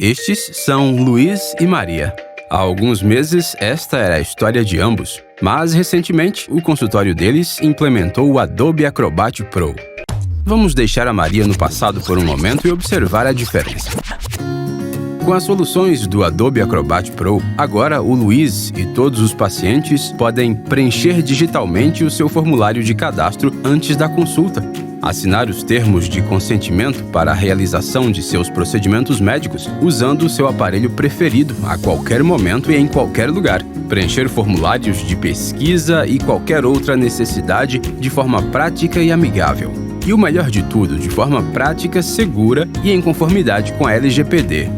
Estes são Luiz e Maria. Há alguns meses, esta era a história de ambos, mas recentemente o consultório deles implementou o Adobe Acrobat Pro. Vamos deixar a Maria no passado por um momento e observar a diferença. Com as soluções do Adobe Acrobat Pro, agora o Luiz e todos os pacientes podem preencher digitalmente o seu formulário de cadastro antes da consulta, assinar os termos de consentimento para a realização de seus procedimentos médicos usando o seu aparelho preferido a qualquer momento e em qualquer lugar, preencher formulários de pesquisa e qualquer outra necessidade de forma prática e amigável. E o melhor de tudo, de forma prática, segura e em conformidade com a LGPD.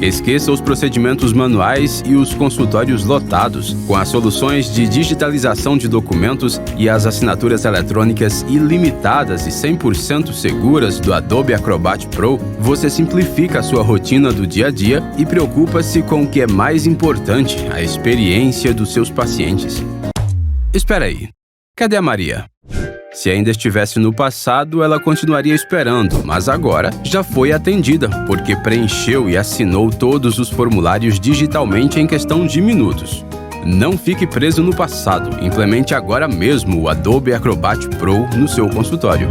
Esqueça os procedimentos manuais e os consultórios lotados. Com as soluções de digitalização de documentos e as assinaturas eletrônicas ilimitadas e 100% seguras do Adobe Acrobat Pro, você simplifica a sua rotina do dia a dia e preocupa-se com o que é mais importante, a experiência dos seus pacientes. Espera aí, cadê a Maria? Se ainda estivesse no passado, ela continuaria esperando, mas agora já foi atendida, porque preencheu e assinou todos os formulários digitalmente em questão de minutos. Não fique preso no passado, implemente agora mesmo o Adobe Acrobat Pro no seu consultório.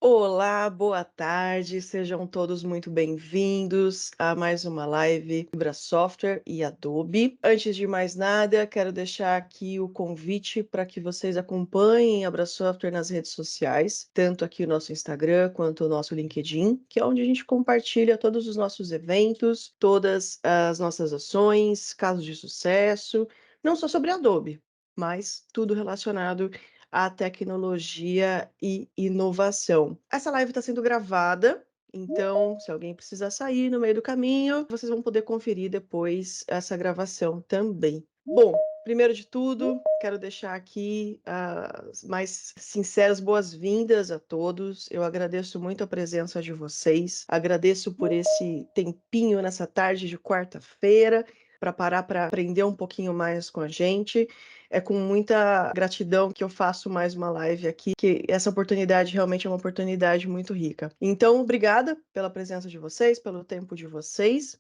Olá, boa tarde, sejam todos muito bem-vindos a mais uma live Libra Software e Adobe. Antes de mais nada, quero deixar aqui o convite para que vocês acompanhem a Libra Software nas redes sociais, tanto aqui o nosso Instagram quanto o nosso LinkedIn, que é onde a gente compartilha todos os nossos eventos, todas as nossas ações, casos de sucesso, não só sobre Adobe, mas tudo relacionado a tecnologia e inovação. Essa live está sendo gravada, então, se alguém precisar sair no meio do caminho, vocês vão poder conferir depois essa gravação também. Bom, primeiro de tudo, quero deixar aqui as mais sinceras boas-vindas a todos. Eu agradeço muito a presença de vocês, agradeço por esse tempinho nessa tarde de quarta-feira para parar para aprender um pouquinho mais com a gente. É com muita gratidão que eu faço mais uma live aqui, que essa oportunidade realmente é uma oportunidade muito rica. Então, obrigada pela presença de vocês, pelo tempo de vocês,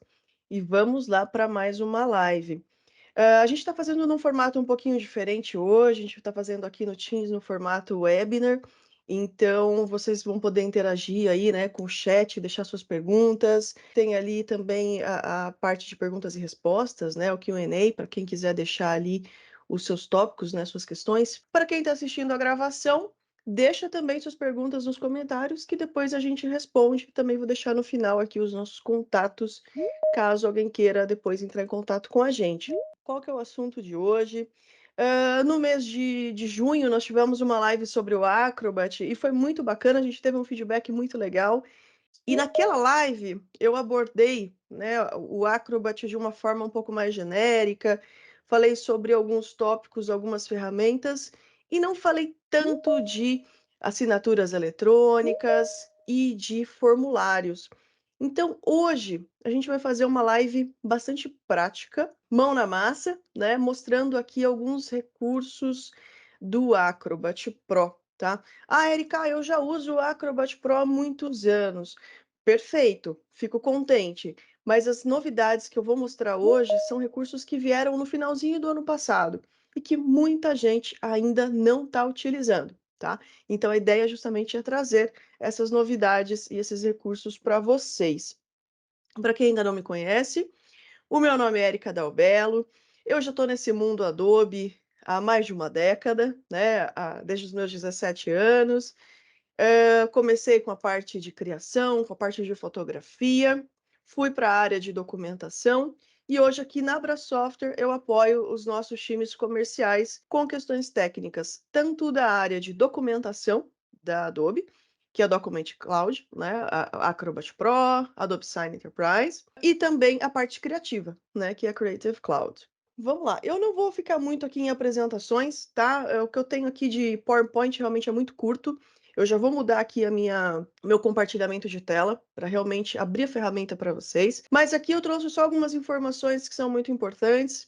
e vamos lá para mais uma live. A gente está fazendo num formato um pouquinho diferente hoje, a gente está fazendo aqui no Teams no formato webinar, então vocês vão poder interagir aí, né, com o chat, deixar suas perguntas. Tem ali também a parte de perguntas e respostas, né, o Q&A, para quem quiser deixar ali os seus tópicos, né, suas questões. Para quem está assistindo a gravação, deixa também suas perguntas nos comentários, que depois a gente responde. Também vou deixar no final aqui os nossos contatos, caso alguém queira depois entrar em contato com a gente. Qual que é o assunto de hoje? No mês de junho, nós tivemos uma live sobre o Acrobat e foi muito bacana, a gente teve um feedback muito legal. E naquela live, eu abordei, né, o Acrobat de uma forma um pouco mais genérica, falei sobre alguns tópicos, algumas ferramentas, e não falei tanto de assinaturas eletrônicas e de formulários. Então, hoje, a gente vai fazer uma live bastante prática, mão na massa, né, mostrando aqui alguns recursos do Acrobat Pro, tá? Ah, Erika, eu já uso o Acrobat Pro há muitos anos. Perfeito, fico contente. Mas as novidades que eu vou mostrar hoje são recursos que vieram no finalzinho do ano passado e que muita gente ainda não está utilizando, tá? Então, a ideia justamente é trazer essas novidades e esses recursos para vocês. Para quem ainda não me conhece, o meu nome é Erika Dalbello, eu já estou nesse mundo Adobe há mais de uma década, né? Desde os meus 17 anos. Comecei com a parte de criação, com a parte de fotografia, fui para a área de documentação e hoje aqui na Abra Software eu apoio os nossos times comerciais com questões técnicas, tanto da área de documentação da Adobe, que é a Document Cloud, né, a Acrobat Pro, Adobe Sign Enterprise, e também a parte criativa, né, que é a Creative Cloud. Vamos lá, eu não vou ficar muito aqui em apresentações, tá? O que eu tenho aqui de PowerPoint realmente é muito curto. Eu já vou mudar aqui meu compartilhamento de tela para realmente abrir a ferramenta para vocês. Mas aqui eu trouxe só algumas informações que são muito importantes.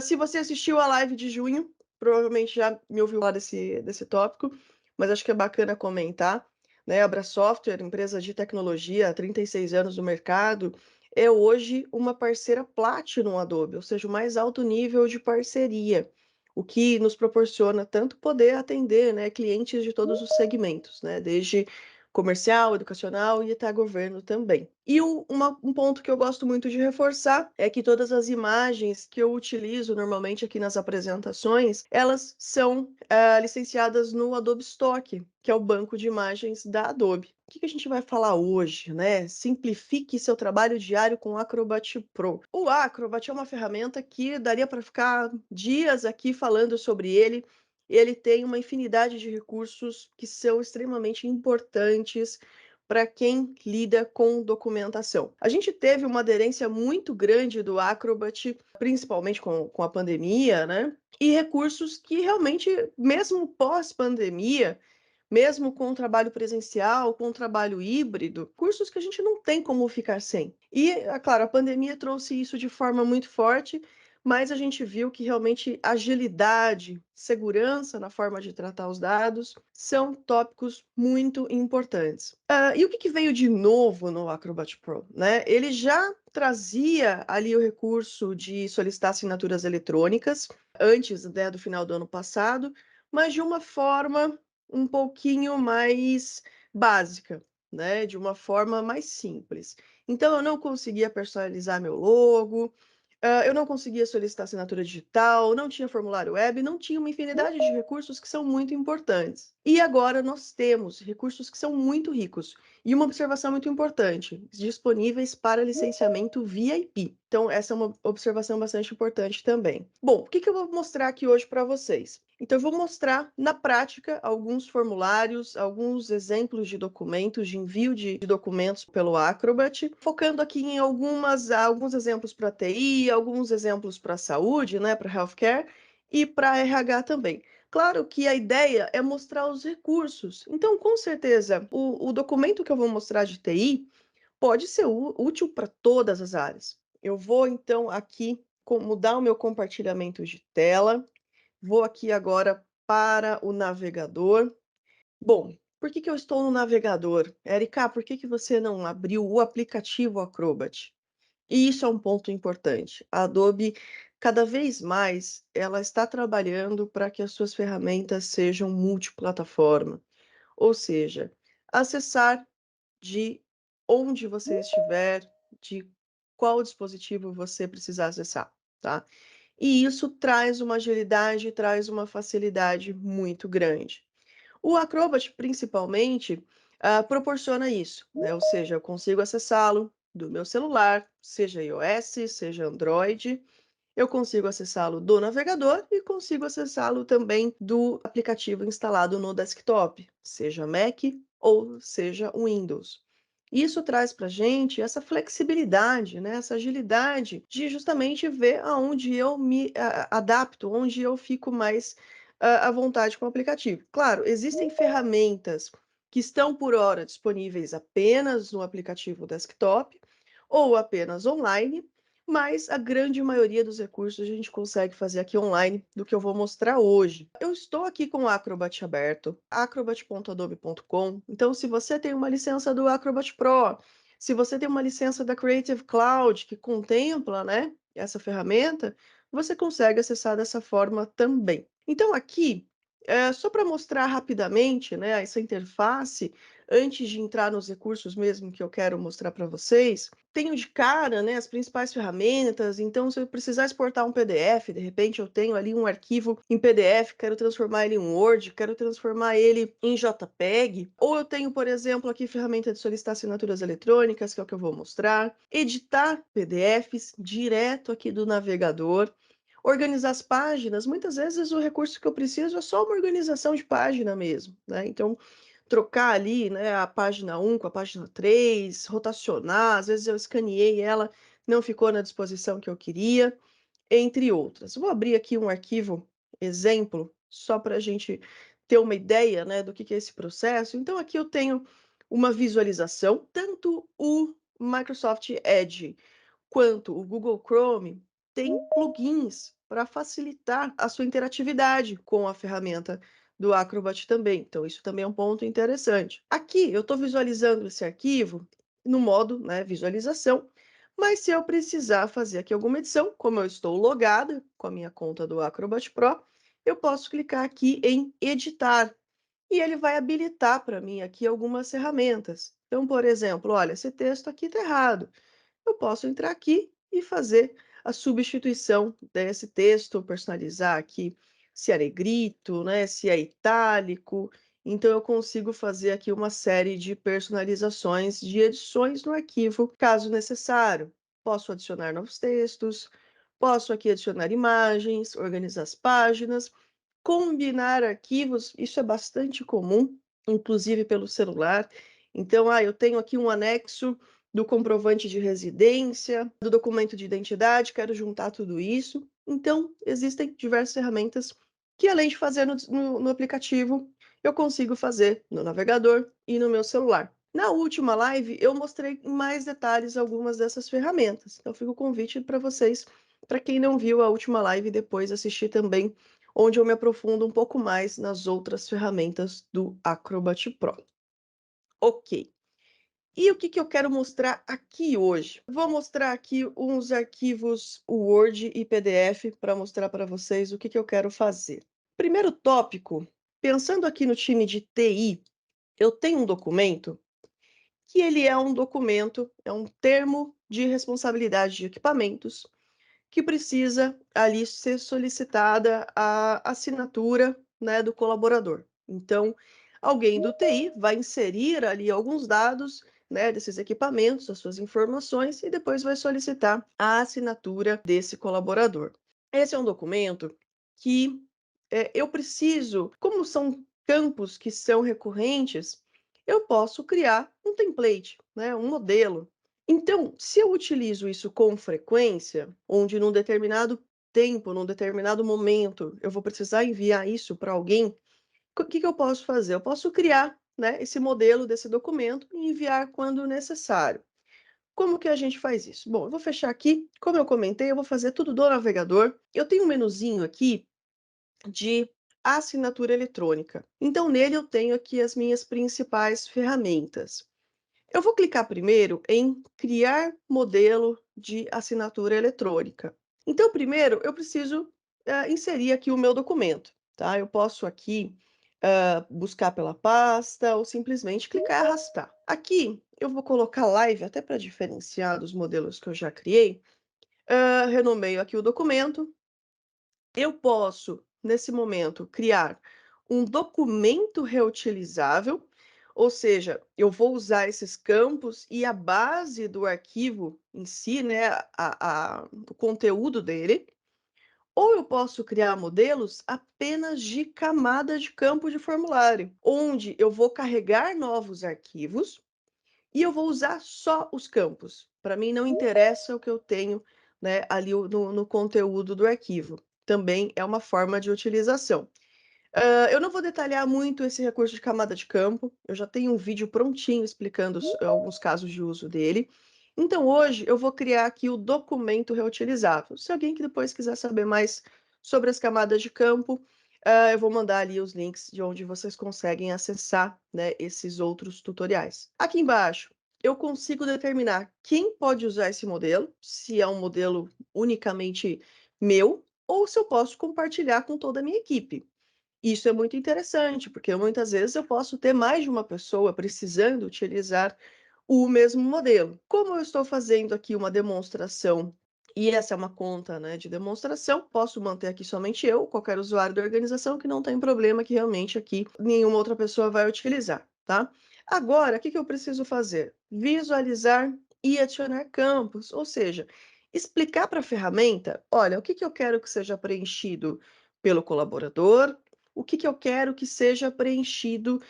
Se você assistiu a live de junho, provavelmente já me ouviu falar desse tópico, mas acho que é bacana comentar. né? A Bra Software, empresa de tecnologia há 36 anos no mercado, é hoje uma parceira Platinum Adobe, ou seja, o mais alto nível de parceria, o que nos proporciona tanto poder atender, né, clientes de todos os segmentos, né, desde comercial, educacional e até governo também. E um ponto que eu gosto muito de reforçar é que todas as imagens que eu utilizo normalmente aqui nas apresentações, elas são licenciadas no Adobe Stock, que é o banco de imagens da Adobe. O que a gente vai falar hoje, né? Simplifique seu trabalho diário com o Acrobat Pro. O Acrobat é uma ferramenta que daria para ficar dias aqui falando sobre ele. Ele tem uma infinidade de recursos que são extremamente importantes para quem lida com documentação. A gente teve uma aderência muito grande do Acrobat, principalmente com a pandemia, né? E recursos que realmente, mesmo pós-pandemia, mesmo com o trabalho presencial, com o trabalho híbrido, cursos que a gente não tem como ficar sem. E, é claro, a pandemia trouxe isso de forma muito forte, mas a gente viu que realmente agilidade, segurança na forma de tratar os dados são tópicos muito importantes. E o que veio de novo no Acrobat Pro, né? Ele já trazia ali o recurso de solicitar assinaturas eletrônicas antes, né, do final do ano passado, mas de uma forma um pouquinho mais básica, né? De uma forma mais simples. Então, eu não conseguia personalizar meu logo, eu não conseguia solicitar assinatura digital, não tinha formulário web, não tinha uma infinidade de recursos que são muito importantes. E agora nós temos recursos que são muito ricos. E uma observação muito importante: disponíveis para licenciamento VIP. Então, essa é uma observação bastante importante também. Bom, o que eu vou mostrar aqui hoje para vocês? Então, eu vou mostrar na prática alguns formulários, alguns exemplos de documentos, de envio de documentos pelo Acrobat, focando aqui em alguns exemplos para TI, alguns exemplos para saúde, né, para healthcare e para RH também. Claro que a ideia é mostrar os recursos. Então, com certeza, o documento que eu vou mostrar de TI pode ser útil para todas as áreas. Eu vou, então, aqui mudar o meu compartilhamento de tela. Vou aqui agora para o navegador. Bom, por que eu estou no navegador? Erika, por que você não abriu o aplicativo Acrobat? E isso é um ponto importante. A Adobe, cada vez mais, ela está trabalhando para que as suas ferramentas sejam multiplataforma, ou seja, acessar de onde você estiver, de qual dispositivo você precisar acessar, tá? E isso traz uma agilidade, traz uma facilidade muito grande. O Acrobat, principalmente, proporciona isso, né? Ou seja, eu consigo acessá-lo do meu celular, seja iOS, seja Android, eu consigo acessá-lo do navegador e consigo acessá-lo também do aplicativo instalado no desktop, seja Mac ou seja Windows. Isso traz para a gente essa flexibilidade, né? Essa agilidade de justamente ver aonde eu me adapto, onde eu fico mais à vontade com o aplicativo. Claro, existem ferramentas que estão por hora disponíveis apenas no aplicativo desktop ou apenas online, mas a grande maioria dos recursos a gente consegue fazer aqui online, do que eu vou mostrar hoje. Eu estou aqui com o Acrobat aberto, acrobat.adobe.com. Então, se você tem uma licença do Acrobat Pro, se você tem uma licença da Creative Cloud que contempla, né, essa ferramenta, você consegue acessar dessa forma também. Então, aqui, só para mostrar rapidamente, né, essa interface, antes de entrar nos recursos mesmo que eu quero mostrar para vocês, tenho de cara, né, as principais ferramentas. Então, se eu precisar exportar um PDF, de repente eu tenho ali um arquivo em PDF, quero transformar ele em Word, quero transformar ele em JPEG, ou eu tenho, por exemplo, aqui ferramenta de solicitar assinaturas eletrônicas, que é o que eu vou mostrar, editar PDFs direto aqui do navegador, organizar as páginas. Muitas vezes o recurso que eu preciso é só uma organização de página mesmo, né? Então, trocar ali, né, a página 1 com a página 3, rotacionar, às vezes eu escaneei ela, não ficou na disposição que eu queria, entre outras. Vou abrir aqui um arquivo exemplo, só para a gente ter uma ideia, né, do que é esse processo. Então, aqui eu tenho uma visualização, tanto o Microsoft Edge quanto o Google Chrome tem plugins para facilitar a sua interatividade com a ferramenta do Acrobat também. Então, isso também é um ponto interessante. Aqui, eu estou visualizando esse arquivo no modo, né, visualização, mas se eu precisar fazer aqui alguma edição, como eu estou logada com a minha conta do Acrobat Pro, eu posso clicar aqui em editar e ele vai habilitar para mim aqui algumas ferramentas. Então, por exemplo, olha, esse texto aqui está errado. Eu posso entrar aqui e fazer a substituição desse texto, personalizar aqui se é negrito, né, se é itálico. Então, eu consigo fazer aqui uma série de personalizações de edições no arquivo, caso necessário. Posso adicionar novos textos, posso aqui adicionar imagens, organizar as páginas, combinar arquivos, isso é bastante comum, inclusive pelo celular. Então, eu tenho aqui um anexo do comprovante de residência, do documento de identidade, quero juntar tudo isso. Então, existem diversas ferramentas que, além de fazer no aplicativo, eu consigo fazer no navegador e no meu celular. Na última live, eu mostrei em mais detalhes algumas dessas ferramentas. Então, fica o convite para vocês, para quem não viu a última live, depois assistir também, onde eu me aprofundo um pouco mais nas outras ferramentas do Acrobat Pro. Ok. E o que eu quero mostrar aqui hoje? Vou mostrar aqui uns arquivos Word e PDF para mostrar para vocês o que eu quero fazer. Primeiro tópico, pensando aqui no time de TI, eu tenho um documento que ele é um documento, é um termo de responsabilidade de equipamentos, que precisa ali ser solicitada a assinatura, né, do colaborador. Então, alguém do TI vai inserir ali alguns dados, né, desses equipamentos, as suas informações, e depois vai solicitar a assinatura desse colaborador. Esse é um documento que eu preciso, como são campos que são recorrentes, eu posso criar um template, né, um modelo. Então, se eu utilizo isso com frequência, onde num determinado tempo, num determinado momento, eu vou precisar enviar isso para alguém, o que eu posso fazer? Eu posso criar, né, esse modelo desse documento e enviar quando necessário. Como que a gente faz isso? Bom, eu vou fechar aqui. Como eu comentei, eu vou fazer tudo do navegador. Eu tenho um menuzinho aqui de assinatura eletrônica. Então, nele eu tenho aqui as minhas principais ferramentas. Eu vou clicar primeiro em criar modelo de assinatura eletrônica. Então, primeiro, eu preciso inserir aqui o meu documento, tá? Eu posso aqui buscar pela pasta ou simplesmente clicar e arrastar. Aqui, eu vou colocar live, até para diferenciar dos modelos que eu já criei. Renomeio aqui o documento. Eu posso, nesse momento, criar um documento reutilizável, ou seja, eu vou usar esses campos e a base do arquivo em si, né, o conteúdo dele, ou eu posso criar modelos apenas de camada de campo de formulário, onde eu vou carregar novos arquivos e eu vou usar só os campos. Para mim não interessa o que eu tenho, né, ali no conteúdo do arquivo. Também é uma forma de utilização. Eu não vou detalhar muito esse recurso de camada de campo, eu já tenho um vídeo prontinho explicando alguns casos de uso dele. Então, hoje eu vou criar aqui o documento reutilizável. Se alguém que depois quiser saber mais sobre as camadas de campo, eu vou mandar ali os links de onde vocês conseguem acessar, né, esses outros tutoriais. Aqui embaixo, eu consigo determinar quem pode usar esse modelo, se é um modelo unicamente meu, ou se eu posso compartilhar com toda a minha equipe. Isso é muito interessante, porque muitas vezes eu posso ter mais de uma pessoa precisando utilizar o mesmo modelo. Como eu estou fazendo aqui uma demonstração, e essa é uma conta, né, de demonstração, posso manter aqui somente eu, qualquer usuário da organização, que não tem problema, que realmente aqui nenhuma outra pessoa vai utilizar, tá? Agora, o que eu preciso fazer? Visualizar e adicionar campos, ou seja, explicar para a ferramenta, olha, o que eu quero que seja preenchido pelo colaborador, o que eu quero que seja preenchido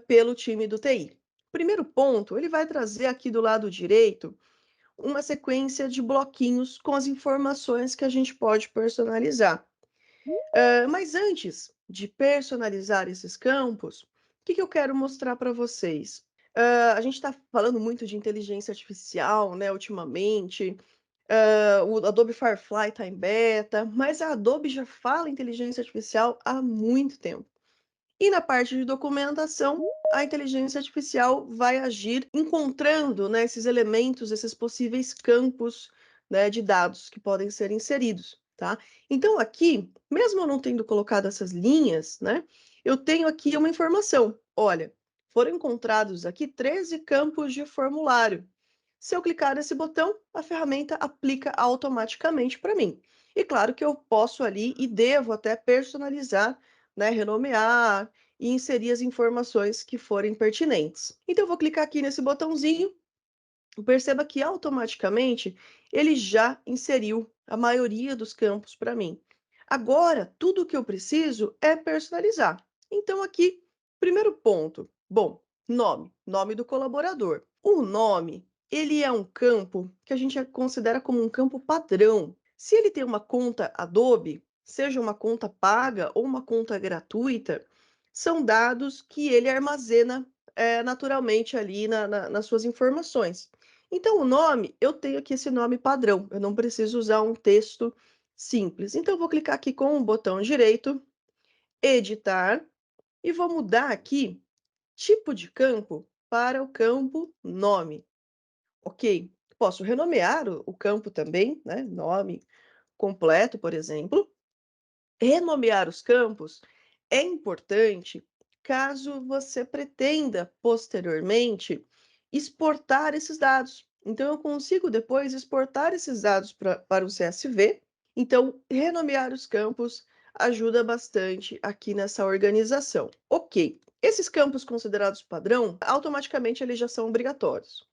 pelo time do TI. Primeiro ponto, ele vai trazer aqui do lado direito uma sequência de bloquinhos com as informações que a gente pode personalizar. Mas antes de personalizar esses campos, o que eu quero mostrar para vocês? A gente está falando muito de inteligência artificial, né, ultimamente. O Adobe Firefly está em beta, mas a Adobe já fala inteligência artificial há muito tempo. E na parte de documentação, a inteligência artificial vai agir encontrando, né, esses elementos, esses possíveis campos, né, de dados que podem ser inseridos, tá? Então aqui, mesmo eu não tendo colocado essas linhas, né, eu tenho aqui uma informação. Olha, foram encontrados aqui 13 campos de formulário. Se eu clicar nesse botão, a ferramenta aplica automaticamente para mim. E claro que eu posso ali e devo até personalizar, né, renomear e inserir as informações que forem pertinentes. Então, eu vou clicar aqui nesse botãozinho, perceba que automaticamente ele já inseriu a maioria dos campos para mim. Agora, tudo o que eu preciso é personalizar. Então, aqui, primeiro ponto. Bom, nome do colaborador. O nome, ele é um campo que a gente considera como um campo padrão. Se ele tem uma conta Adobe, seja uma conta paga ou uma conta gratuita, são dados que ele armazena naturalmente ali nas suas informações. Então, o nome, eu tenho aqui esse nome padrão, eu não preciso usar um texto simples. Então, eu vou clicar aqui com o botão direito, editar, e vou mudar aqui tipo de campo para o campo nome. Ok? Posso renomear o campo também, né? Nome completo, por exemplo. Renomear os campos é importante caso você pretenda posteriormente exportar esses dados. Então, eu consigo depois exportar esses dados para o CSV. Então, renomear os campos ajuda bastante aqui nessa organização. Ok, esses campos considerados padrão, automaticamente eles já são obrigatórios.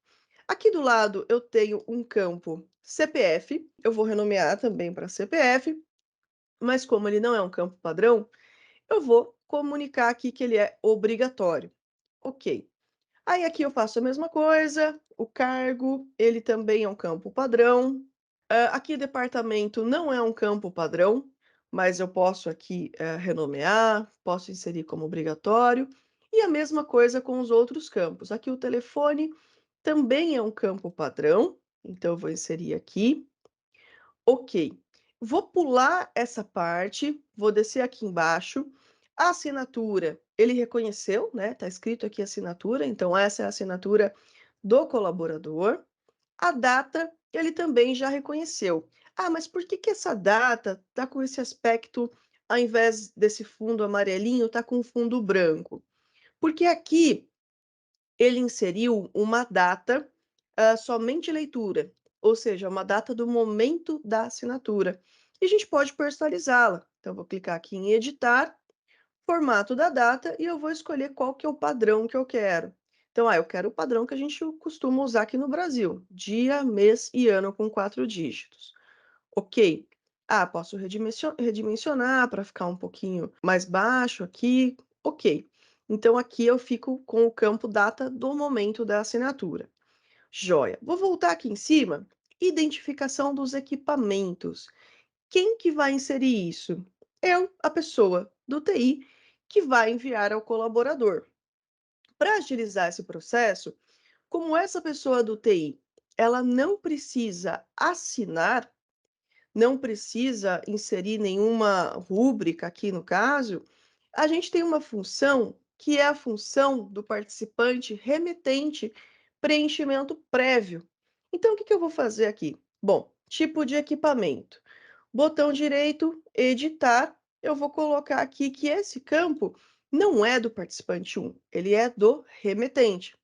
Aqui do lado eu tenho um campo CPF, eu vou renomear também para CPF, mas como ele não é um campo padrão, eu vou comunicar aqui que ele é obrigatório. Ok. Aí aqui eu faço a mesma coisa, o cargo, ele também é um campo padrão. Aqui departamento não é um campo padrão, mas eu posso aqui renomear, posso inserir como obrigatório. E a mesma coisa com os outros campos. Aqui o telefone também é um campo padrão, então eu vou inserir aqui. Ok. Vou pular essa parte, vou descer aqui embaixo. A assinatura, ele reconheceu, né? Tá escrito aqui assinatura, então essa é a assinatura do colaborador. A data, ele também já reconheceu. Ah, mas por que que essa data tá com esse aspecto, ao invés desse fundo amarelinho, tá com fundo branco? Porque aqui ele inseriu uma data, somente leitura, ou seja, uma data do momento da assinatura. E a gente pode personalizá-la. Então, eu vou clicar aqui em editar, formato da data, e eu vou escolher qual que é o padrão que eu quero. Então, eu quero o padrão que a gente costuma usar aqui no Brasil, dia, mês e ano com 4 dígitos. Ok. Posso redimensionar para ficar um pouquinho mais baixo aqui. Ok. Então, aqui eu fico com o campo data do momento da assinatura. Joia. Vou voltar aqui em cima. Identificação dos equipamentos. Quem que vai inserir isso? Eu, a pessoa do TI, que vai enviar ao colaborador. Para agilizar esse processo, como essa pessoa do TI, ela não precisa assinar, não precisa inserir nenhuma rúbrica aqui no caso, a gente tem uma função que é a função do participante remetente preenchimento prévio. Então, o que que eu vou fazer aqui? Bom, tipo de equipamento. Botão direito, editar. Eu vou colocar aqui que esse campo não é do participante 1, ele é do remetente.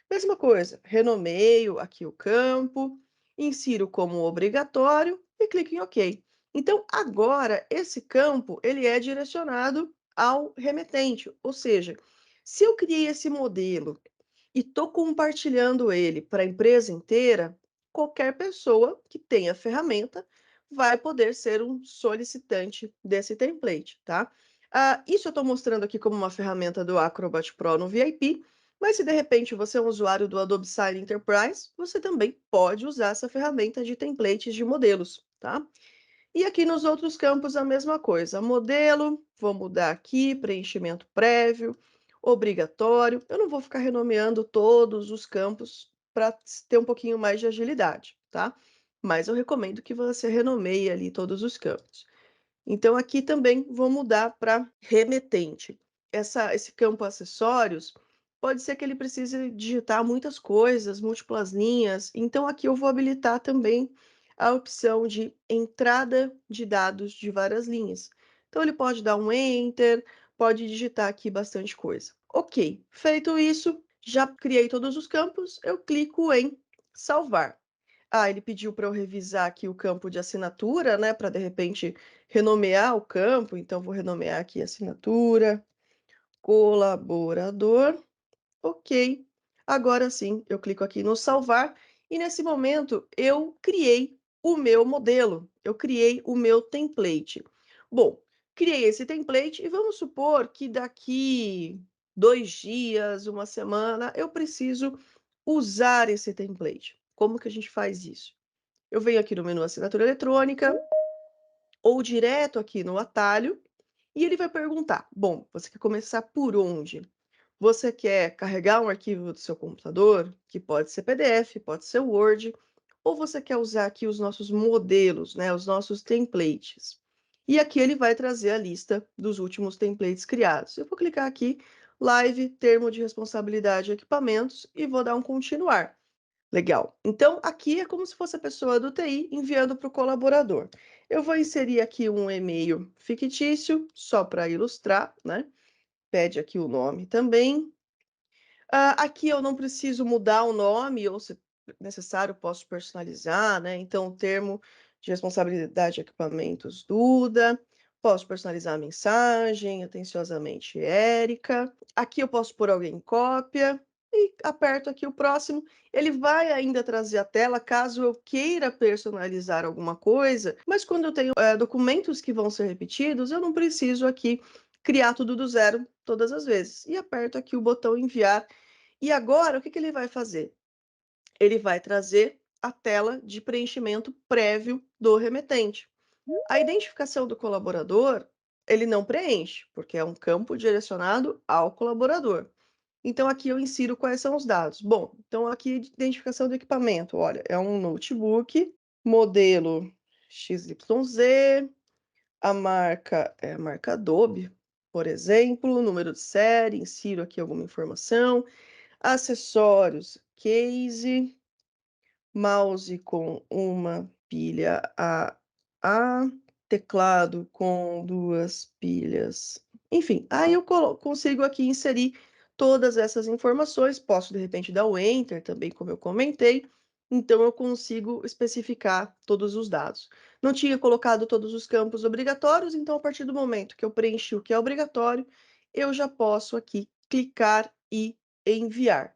Mesma coisa, renomeio aqui o campo, insiro como obrigatório e clico em OK. Então, agora, esse campo ele é direcionado ao remetente, ou seja, se eu criei esse modelo e estou compartilhando ele para a empresa inteira, qualquer pessoa que tenha a ferramenta vai poder ser um solicitante desse template, tá? Isso eu estou mostrando aqui como uma ferramenta do Acrobat Pro no VIP, mas se de repente você é um usuário do Adobe Sign Enterprise, você também pode usar essa ferramenta de templates de modelos, tá? E aqui nos outros campos a mesma coisa. Modelo, vou mudar aqui, preenchimento prévio, obrigatório. Eu não vou ficar renomeando todos os campos para ter um pouquinho mais de agilidade, tá? Mas eu recomendo que você renomeie ali todos os campos. Então aqui também vou mudar para remetente. esse campo acessórios, pode ser que ele precise digitar muitas coisas, múltiplas linhas, então aqui eu vou habilitar também a opção de entrada de dados de várias linhas. Então ele pode dar um enter, pode digitar aqui bastante coisa. Ok, feito isso, já criei todos os campos, eu clico em salvar. Ah, ele pediu para eu revisar aqui o campo de assinatura, né, para de repente renomear o campo, então vou renomear aqui assinatura, colaborador, ok. Agora sim, eu clico aqui no salvar e nesse momento eu criei o meu modelo, eu criei o meu template. Bom, criei esse template e vamos supor que daqui 2 dias, uma semana, eu preciso usar esse template. Como que a gente faz isso? Eu venho aqui no menu assinatura eletrônica ou direto aqui no atalho e ele vai perguntar: bom, você quer começar por onde? Você quer carregar um arquivo do seu computador, que pode ser PDF, pode ser Word, ou você quer usar aqui os nossos modelos, né, os nossos templates? E aqui ele vai trazer a lista dos últimos templates criados. Eu vou clicar aqui, Live, Termo de Responsabilidade e Equipamentos, e vou dar um continuar. Legal. Então, aqui é como se fosse a pessoa do TI enviando para o colaborador. Eu vou inserir aqui um e-mail fictício, só para ilustrar, né? Pede aqui o nome também. Aqui eu não preciso mudar o nome, ou se necessário, posso personalizar, né? Então, o termo de responsabilidade de equipamentos Duda. Posso personalizar a mensagem, atenciosamente, Érica. Aqui eu posso pôr alguém em cópia e aperto aqui o próximo. Ele vai ainda trazer a tela caso eu queira personalizar alguma coisa, mas quando eu tenho documentos que vão ser repetidos, eu não preciso aqui criar tudo do zero todas as vezes. E aperto aqui o botão enviar. E agora, o que que ele vai fazer? Ele vai trazer a tela de preenchimento prévio do remetente. A identificação do colaborador, ele não preenche, porque é um campo direcionado ao colaborador. Então, aqui eu insiro quais são os dados. Bom, então aqui identificação do equipamento. Olha, é um notebook, modelo XYZ, a marca é a marca Adobe, por exemplo, número de série, insiro aqui alguma informação, acessórios, case, mouse com uma pilha AA, teclado com 2 pilhas. Enfim, aí eu consigo aqui inserir todas essas informações, posso de repente dar o enter também, como eu comentei, então eu consigo especificar todos os dados. Não tinha colocado todos os campos obrigatórios, então a partir do momento que eu preenchi o que é obrigatório, eu já posso aqui clicar e enviar.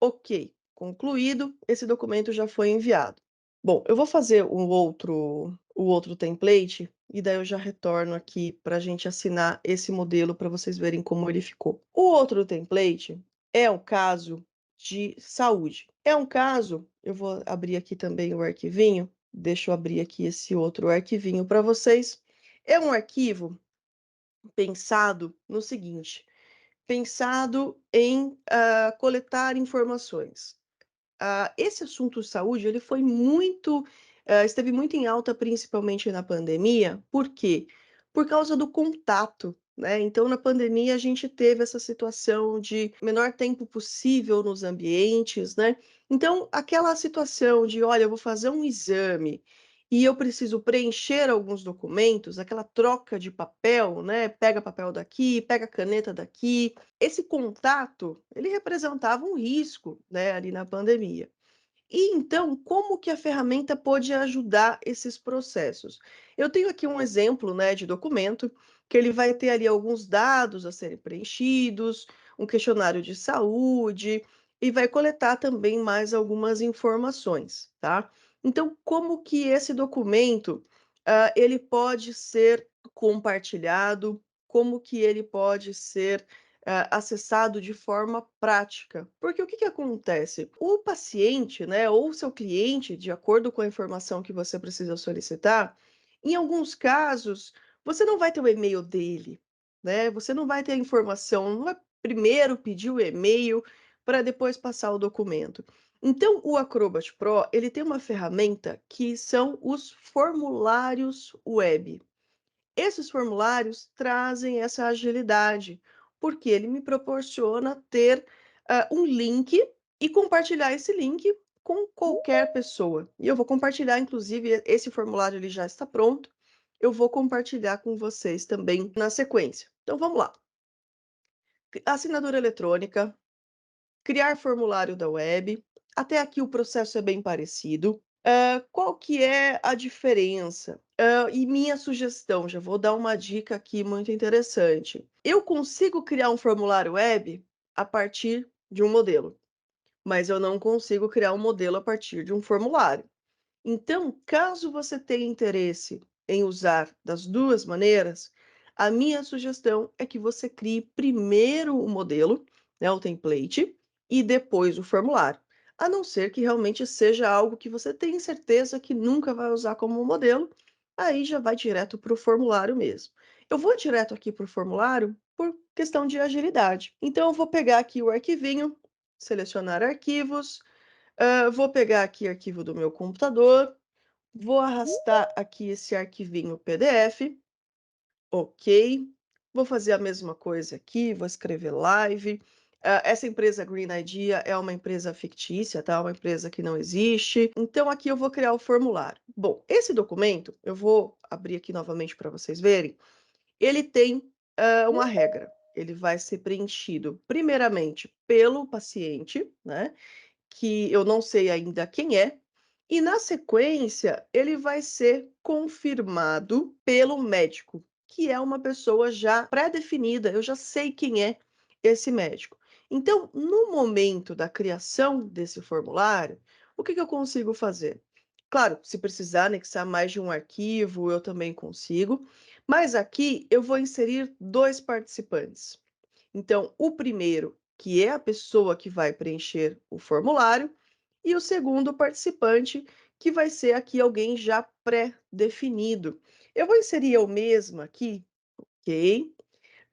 Ok, concluído, esse documento já foi enviado. Bom, eu vou fazer o outro template e daí eu já retorno aqui para a gente assinar esse modelo para vocês verem como ele ficou. O outro template é o caso de saúde. É um caso, eu vou abrir aqui também o arquivinho, deixa eu abrir aqui esse outro arquivinho para vocês. É um arquivo pensado no seguinte: pensado em coletar informações. Esse assunto saúde, ele foi muito, esteve muito em alta, principalmente na pandemia. Por quê? Por causa do contato, né? Então, na pandemia, a gente teve essa situação de menor tempo possível nos ambientes, né? Então, aquela situação de, olha, eu vou fazer um exame e eu preciso preencher alguns documentos, aquela troca de papel, né? Pega papel daqui, pega caneta daqui. Esse contato, ele representava um risco, né, ali na pandemia. E então, como que a ferramenta pode ajudar esses processos? Eu tenho aqui um exemplo, né, de documento, que ele vai ter ali alguns dados a serem preenchidos, um questionário de saúde, e vai coletar também mais algumas informações, tá? Então, como que esse documento, ele pode ser compartilhado, como que ele pode ser acessado de forma prática. Porque o que que acontece? O paciente, né, ou o seu cliente, de acordo com a informação que você precisa solicitar, em alguns casos, você não vai ter o e-mail dele, né? Você não vai ter a informação, não vai primeiro pedir o e-mail para depois passar o documento. Então, o Acrobat Pro, ele tem uma ferramenta que são os formulários web. Esses formulários trazem essa agilidade, porque ele me proporciona ter um link e compartilhar esse link com qualquer pessoa. E eu vou compartilhar, inclusive, esse formulário ele já está pronto. Eu vou compartilhar com vocês também na sequência. Então vamos lá. Assinatura eletrônica, criar formulário da web. Até aqui o processo é bem parecido. Qual que é a diferença? E minha sugestão, já vou dar uma dica aqui muito interessante. Eu consigo criar um formulário web a partir de um modelo, mas eu não consigo criar um modelo a partir de um formulário. Então, caso você tenha interesse em usar das duas maneiras, a minha sugestão é que você crie primeiro o modelo, né, o template, e depois o formulário. A não ser que realmente seja algo que você tenha certeza que nunca vai usar como modelo, aí já vai direto para o formulário mesmo. Eu vou direto aqui para o formulário por questão de agilidade. Então, eu vou pegar aqui o arquivinho, selecionar arquivos, vou pegar aqui arquivo do meu computador, vou arrastar aqui esse arquivinho PDF, ok. Vou fazer a mesma coisa aqui, vou escrever live. Essa empresa Green Idea é uma empresa fictícia, tá? Uma empresa que não existe. Então aqui eu vou criar o formulário. Bom, esse documento, eu vou abrir aqui novamente para vocês verem, ele tem uma regra. Ele vai ser preenchido primeiramente pelo paciente, né? Que eu não sei ainda quem é, e na sequência ele vai ser confirmado pelo médico, que é uma pessoa já pré-definida, eu já sei quem é esse médico. Então, no momento da criação desse formulário, o que eu consigo fazer? Claro, se precisar anexar mais de um arquivo, eu também consigo, mas aqui eu vou inserir dois participantes. Então, o primeiro, que é a pessoa que vai preencher o formulário, e o segundo participante, que vai ser aqui alguém já pré-definido. Eu vou inserir eu mesma aqui, ok?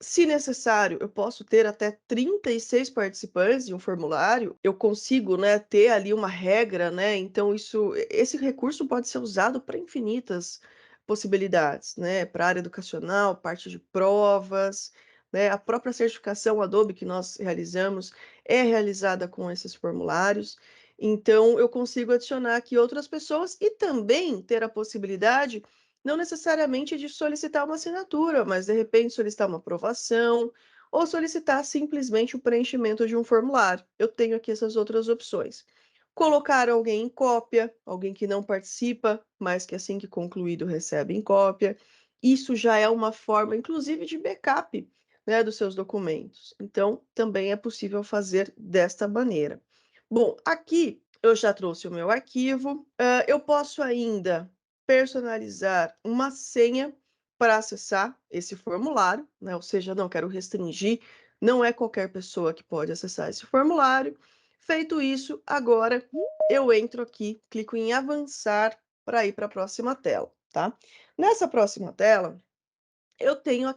Se necessário, eu posso ter até 36 participantes em um formulário, eu consigo, né, ter ali uma regra, né? Então esse recurso pode ser usado para infinitas possibilidades, né? Para área educacional, parte de provas, né? A própria certificação Adobe que nós realizamos é realizada com esses formulários. Então eu consigo adicionar aqui outras pessoas e também ter a possibilidade não necessariamente de solicitar uma assinatura, mas de repente solicitar uma aprovação ou solicitar simplesmente o preenchimento de um formulário. Eu tenho aqui essas outras opções. Colocar alguém em cópia, alguém que não participa, mas que assim que concluído recebe em cópia. Isso já é uma forma, inclusive, de backup, né, dos seus documentos. Então, também é possível fazer desta maneira. Bom, aqui eu já trouxe o meu arquivo. Eu posso ainda personalizar uma senha para acessar esse formulário, né? Ou seja, não quero restringir, não é qualquer pessoa que pode acessar esse formulário. Feito isso, agora eu entro aqui, clico em avançar para ir para a próxima tela, tá? Nessa próxima tela, eu tenho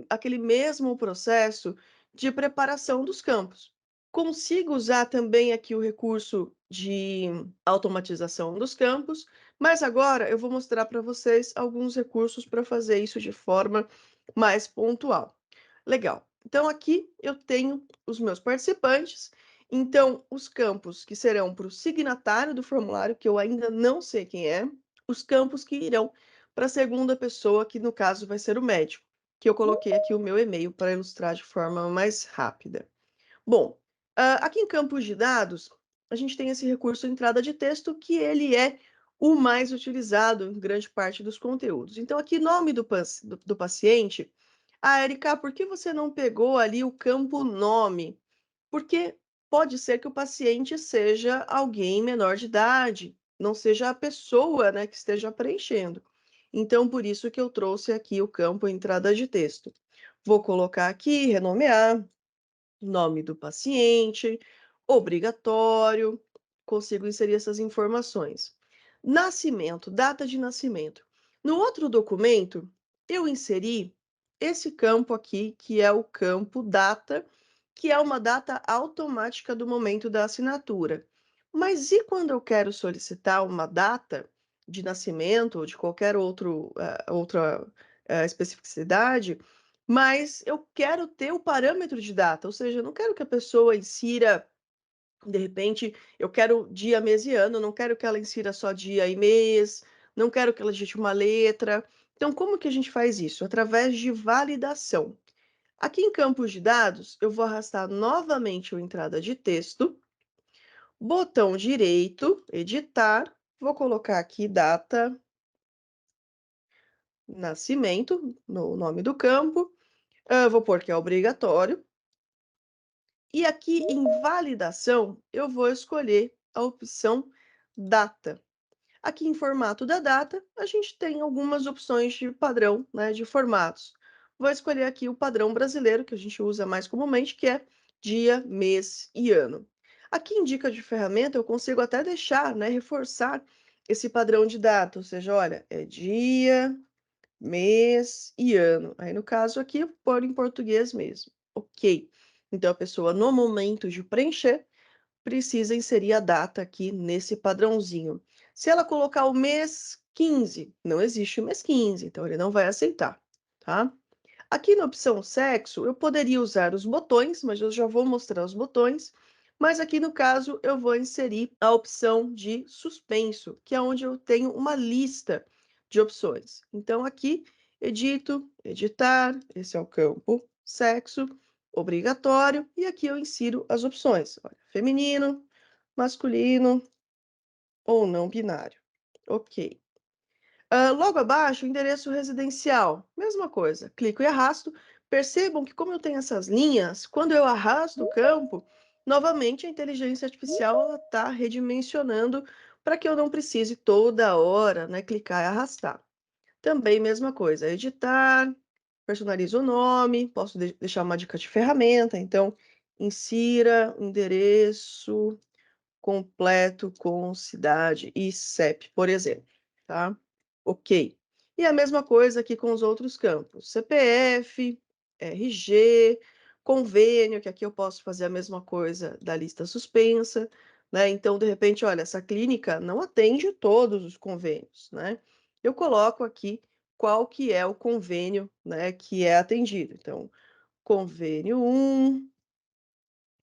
aquele mesmo processo de preparação dos campos. Consigo usar também aqui o recurso de automatização dos campos, mas agora eu vou mostrar para vocês alguns recursos para fazer isso de forma mais pontual. Legal. Então aqui eu tenho os meus participantes. Então, os campos que serão para o signatário do formulário, que eu ainda não sei quem é, os campos que irão para a segunda pessoa, que no caso vai ser o médico, que eu coloquei aqui o meu e-mail para ilustrar de forma mais rápida. Bom, aqui em campos de dados, a gente tem esse recurso entrada de texto, que ele é o mais utilizado em grande parte dos conteúdos. Então, aqui, nome do paciente. Ah, Erika, por que você não pegou ali o campo nome? Porque pode ser que o paciente seja alguém menor de idade, não seja a pessoa, né, que esteja preenchendo. Então, por isso que eu trouxe aqui o campo entrada de texto. Vou colocar aqui, renomear, nome do paciente, obrigatório, consigo inserir essas informações. Nascimento, data de nascimento. No outro documento, eu inseri esse campo aqui, que é o campo data, que é uma data automática do momento da assinatura. Mas e quando eu quero solicitar uma data de nascimento ou de qualquer outra especificidade, mas eu quero ter o parâmetro de data, ou seja, eu não quero que a pessoa insira, de repente, eu quero dia, mês e ano, não quero que ela insira só dia e mês, não quero que ela digite uma letra. Então, como que a gente faz isso? Através de validação. Aqui em campos de dados, eu vou arrastar novamente a entrada de texto, botão direito, editar, vou colocar aqui data, nascimento, no nome do campo, vou pôr que é obrigatório, e aqui em validação, eu vou escolher a opção data. Aqui em formato da data, a gente tem algumas opções de padrão, né, de formatos. Vou escolher aqui o padrão brasileiro, que a gente usa mais comumente, que é dia, mês e ano. Aqui em dica de ferramenta, eu consigo até deixar, né, reforçar esse padrão de data, ou seja, olha, é dia, mês e ano. Aí, no caso aqui, eu pôr em português mesmo. Ok. Então, a pessoa, no momento de preencher, precisa inserir a data aqui nesse padrãozinho. Se ela colocar o mês 15, não existe o mês 15, então ele não vai aceitar, tá? Aqui na opção sexo, eu poderia usar os botões, mas eu já vou mostrar os botões. Mas aqui no caso, eu vou inserir a opção de suspenso, que é onde eu tenho uma lista de opções. Então, aqui, edito, editar, esse é o campo sexo, obrigatório, e aqui eu insiro as opções. Olha, feminino, masculino ou não binário. Ok. Logo abaixo, o endereço residencial. Mesma coisa, clico e arrasto. Percebam que, como eu tenho essas linhas, quando eu arrasto o campo, novamente a inteligência artificial está redimensionando para que eu não precise toda hora, né, clicar e arrastar. Também, mesma coisa, editar, personalizo o nome, posso deixar uma dica de ferramenta, então, insira o endereço completo com cidade e CEP, por exemplo, tá? Ok. E a mesma coisa aqui com os outros campos, CPF, RG, convênio, que aqui eu posso fazer a mesma coisa da lista suspensa, né? Então, de repente, olha, essa clínica não atende todos os convênios, né? Eu coloco aqui qual que é o convênio, né, que é atendido. Então, convênio 1,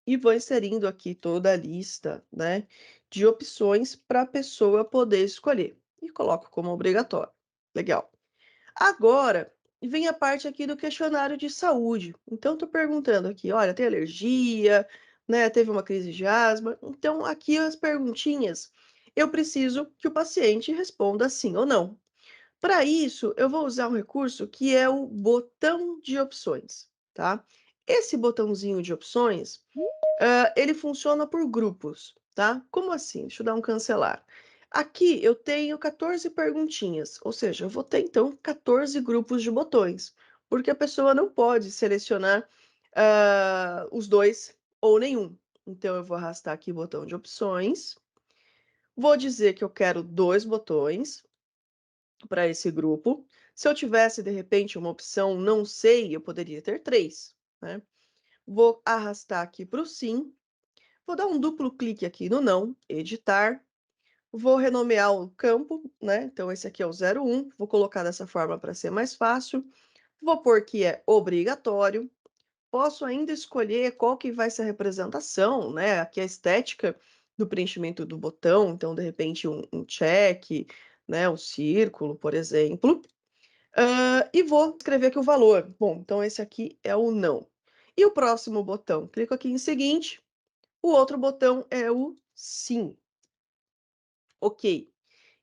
e vou inserindo aqui toda a lista, né, de opções para a pessoa poder escolher. E coloco como obrigatório. Legal. Agora, vem a parte aqui do questionário de saúde. Então, estou perguntando aqui, olha, tem alergia, né, teve uma crise de asma? Então, aqui as perguntinhas, eu preciso que o paciente responda sim ou não. Para isso, eu vou usar um recurso que é o botão de opções, tá? Esse botãozinho de opções, ele funciona por grupos, tá? Como assim? Deixa eu dar um cancelar. Aqui eu tenho 14 perguntinhas, ou seja, eu vou ter então 14 grupos de botões, porque a pessoa não pode selecionar os dois ou nenhum. Então eu vou arrastar aqui o botão de opções, vou dizer que eu quero 2 botões para esse grupo. Se eu tivesse, de repente, uma opção não sei, eu poderia ter 3, né? Vou arrastar aqui para o sim. Vou dar um duplo clique aqui no não, editar. Vou renomear o campo, né? Então, esse aqui é o 01. Vou colocar dessa forma para ser mais fácil. Vou pôr que é obrigatório. Posso ainda escolher qual que vai ser a representação, né? Aqui a estética do preenchimento do botão. Então, de repente, um check, né? Um círculo, por exemplo. E vou escrever aqui o valor. Bom, então esse aqui é o não. E o próximo botão? Clico aqui em seguinte. O outro botão é o sim. Ok.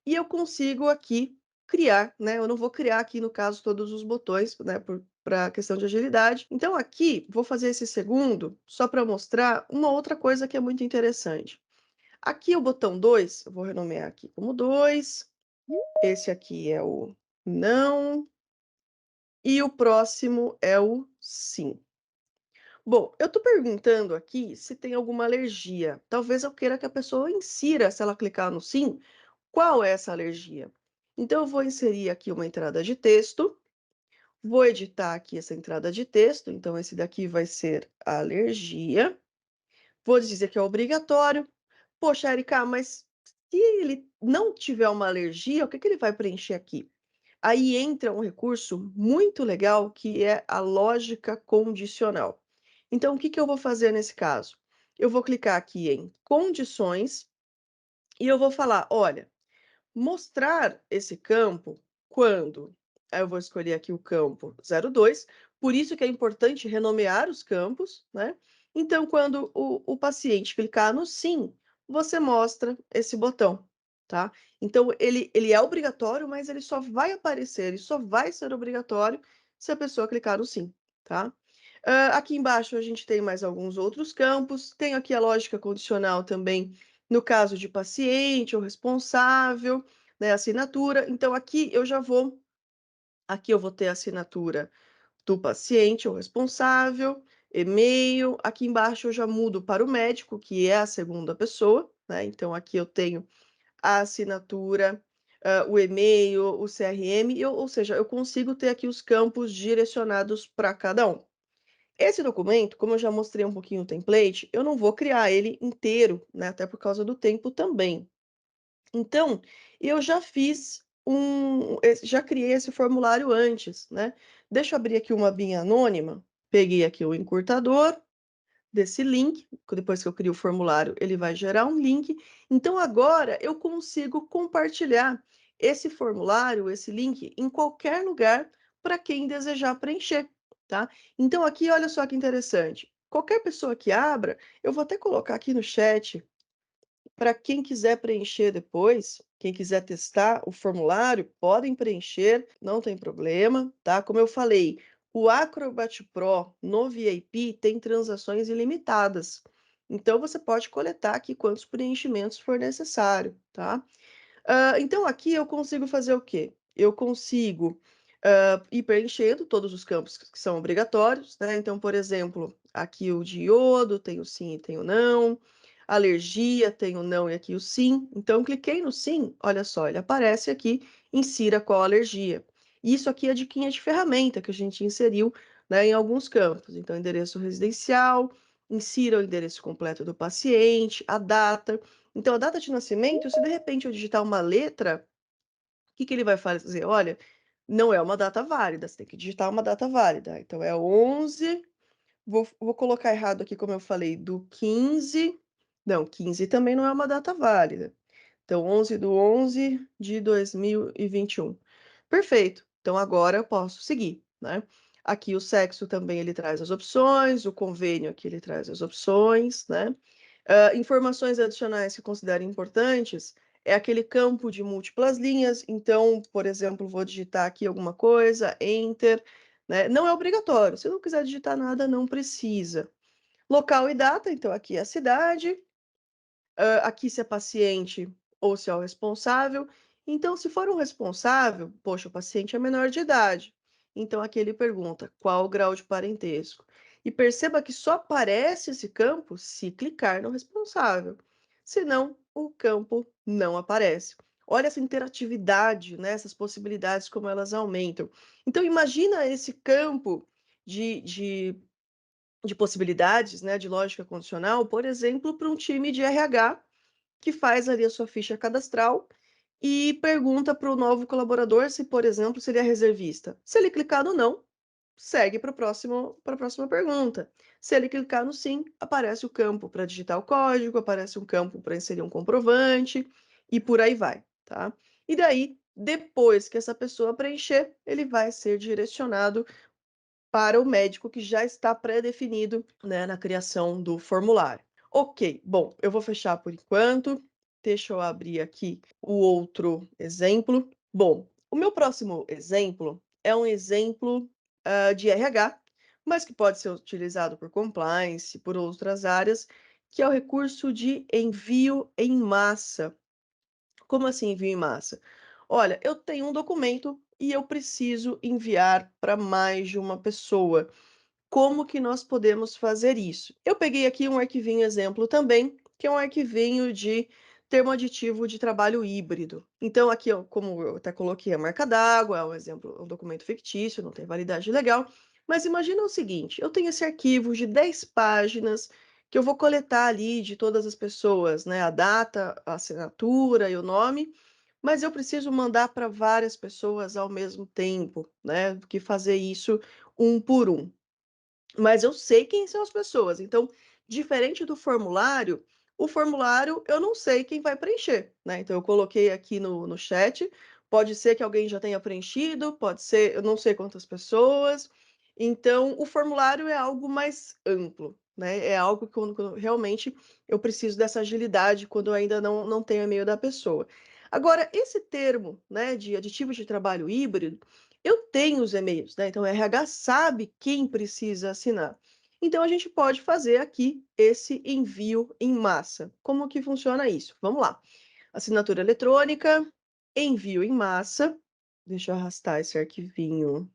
E eu consigo aqui criar, né? Eu não vou criar aqui, no caso, todos os botões, né? Para questão de agilidade. Então, aqui, vou fazer esse segundo só para mostrar uma outra coisa que é muito interessante. Aqui, o botão 2, eu vou renomear aqui como 2. Esse aqui é o não. E o próximo é o sim. Bom, eu estou perguntando aqui se tem alguma alergia. Talvez eu queira que a pessoa insira, se ela clicar no sim, qual é essa alergia. Então, eu vou inserir aqui uma entrada de texto, vou editar aqui essa entrada de texto, então esse daqui vai ser a alergia. Vou dizer que é obrigatório. Poxa, Erika, mas se ele não tiver uma alergia, o que que ele vai preencher aqui? Aí entra um recurso muito legal que é a lógica condicional. Então, o que que eu vou fazer nesse caso? Eu vou clicar aqui em condições e eu vou falar, olha, mostrar esse campo quando aí eu vou escolher aqui o campo 02, por isso que é importante renomear os campos, né? Então, quando o paciente clicar no sim, você mostra esse botão, tá? Então, ele é obrigatório, mas ele só vai aparecer, ele só vai ser obrigatório se a pessoa clicar no sim, tá? Aqui embaixo a gente tem mais alguns outros campos, tem aqui a lógica condicional também, no caso de paciente ou responsável, né, assinatura. Então, aqui eu vou ter a assinatura do paciente ou responsável, e-mail. Aqui embaixo eu já mudo para o médico, que é a segunda pessoa, né? Então, aqui eu tenho a assinatura, o e-mail, o CRM, ou seja, eu consigo ter aqui os campos direcionados para cada um. Esse documento, como eu já mostrei um pouquinho o template, eu não vou criar ele inteiro, né? Até por causa do tempo também. Então, eu já já criei esse formulário antes, né? Deixa eu abrir aqui uma abinha anônima. Peguei aqui o encurtador desse link. Depois que eu crio o formulário, ele vai gerar um link. Então, agora eu consigo compartilhar esse formulário, esse link, em qualquer lugar para quem desejar preencher, tá? Então, aqui, olha só que interessante. Qualquer pessoa que abra, eu vou até colocar aqui no chat para quem quiser preencher depois, quem quiser testar o formulário, podem preencher, não tem problema, tá? Como eu falei, o Acrobat Pro no VIP tem transações ilimitadas. Então, você pode coletar aqui quantos preenchimentos for necessário, tá? Então, aqui eu consigo fazer o quê? Eu consigo ir preenchendo todos os campos que são obrigatórios, né? Então, por exemplo, aqui o de iodo, tem o sim e tem o não. Alergia, tem o não e aqui o sim. Então, cliquei no sim, olha só, ele aparece aqui, insira qual alergia. Isso aqui é diquinha de ferramenta que a gente inseriu, né, em alguns campos. Então, endereço residencial, insira o endereço completo do paciente, a data. Então, a data de nascimento, se de repente eu digitar uma letra, o que que ele vai fazer? Olha, não é uma data válida, você tem que digitar uma data válida. Então, é 11, vou colocar errado aqui, como eu falei, do 15. Não, 15 também não é uma data válida. Então, 11/11 de 2021. Perfeito. Então, agora eu posso seguir, né? Aqui o sexo também ele traz as opções, o convênio aqui ele traz as opções, né? Informações adicionais que considero importantes é aquele campo de múltiplas linhas. Então, por exemplo, vou digitar aqui alguma coisa, enter, né? Não é obrigatório. Se não quiser digitar nada, não precisa. Local e data, então aqui é a cidade, aqui se é paciente ou se é o responsável. Então, se for um responsável, poxa, o paciente é menor de idade. Então, aqui ele pergunta qual o grau de parentesco. E perceba que só aparece esse campo se clicar no responsável. Senão, o campo não aparece. Olha essa interatividade, né? Essas possibilidades, como elas aumentam. Então, imagina esse campo de possibilidades, né, de lógica condicional, por exemplo, para um time de RH que faz ali a sua ficha cadastral e pergunta para o novo colaborador se, por exemplo, se ele é reservista. Se ele clicar no não, segue para a próxima pergunta. Se ele clicar no sim, aparece o campo para digitar o código, aparece um campo para inserir um comprovante e por aí vai, tá? E daí, depois que essa pessoa preencher, ele vai ser direcionado para o médico que já está pré-definido, né, na criação do formulário. Ok, bom, eu vou fechar por enquanto. Deixa eu abrir aqui o outro exemplo. Bom, o meu próximo exemplo é um exemplo de RH, mas que pode ser utilizado por compliance, por outras áreas, que é o recurso de envio em massa. Como assim envio em massa? Olha, eu tenho um documento e eu preciso enviar para mais de uma pessoa. Como que nós podemos fazer isso? Eu peguei aqui um arquivinho exemplo também, que é um arquivinho de termo aditivo de trabalho híbrido. Então, aqui, ó, como eu até coloquei a marca d'água, é um exemplo, um documento fictício, não tem validade legal. Mas imagina o seguinte: eu tenho esse arquivo de 10 páginas que eu vou coletar ali de todas as pessoas, né? A data, a assinatura e o nome, mas eu preciso mandar para várias pessoas ao mesmo tempo, né, do que fazer isso um por um. Mas eu sei quem são as pessoas, então, diferente do formulário, o formulário eu não sei quem vai preencher, né, então eu coloquei aqui no chat, pode ser que alguém já tenha preenchido, pode ser eu não sei quantas pessoas, então o formulário é algo mais amplo, né, é algo que quando realmente eu preciso dessa agilidade, quando eu ainda não tenho e-mail da pessoa. Agora, esse termo, né, de aditivo de trabalho híbrido, eu tenho os e-mails, né? Então, o RH sabe quem precisa assinar. Então, a gente pode fazer aqui esse envio em massa. Como que funciona isso? Vamos lá. Assinatura eletrônica, envio em massa. Deixa eu arrastar esse arquivinho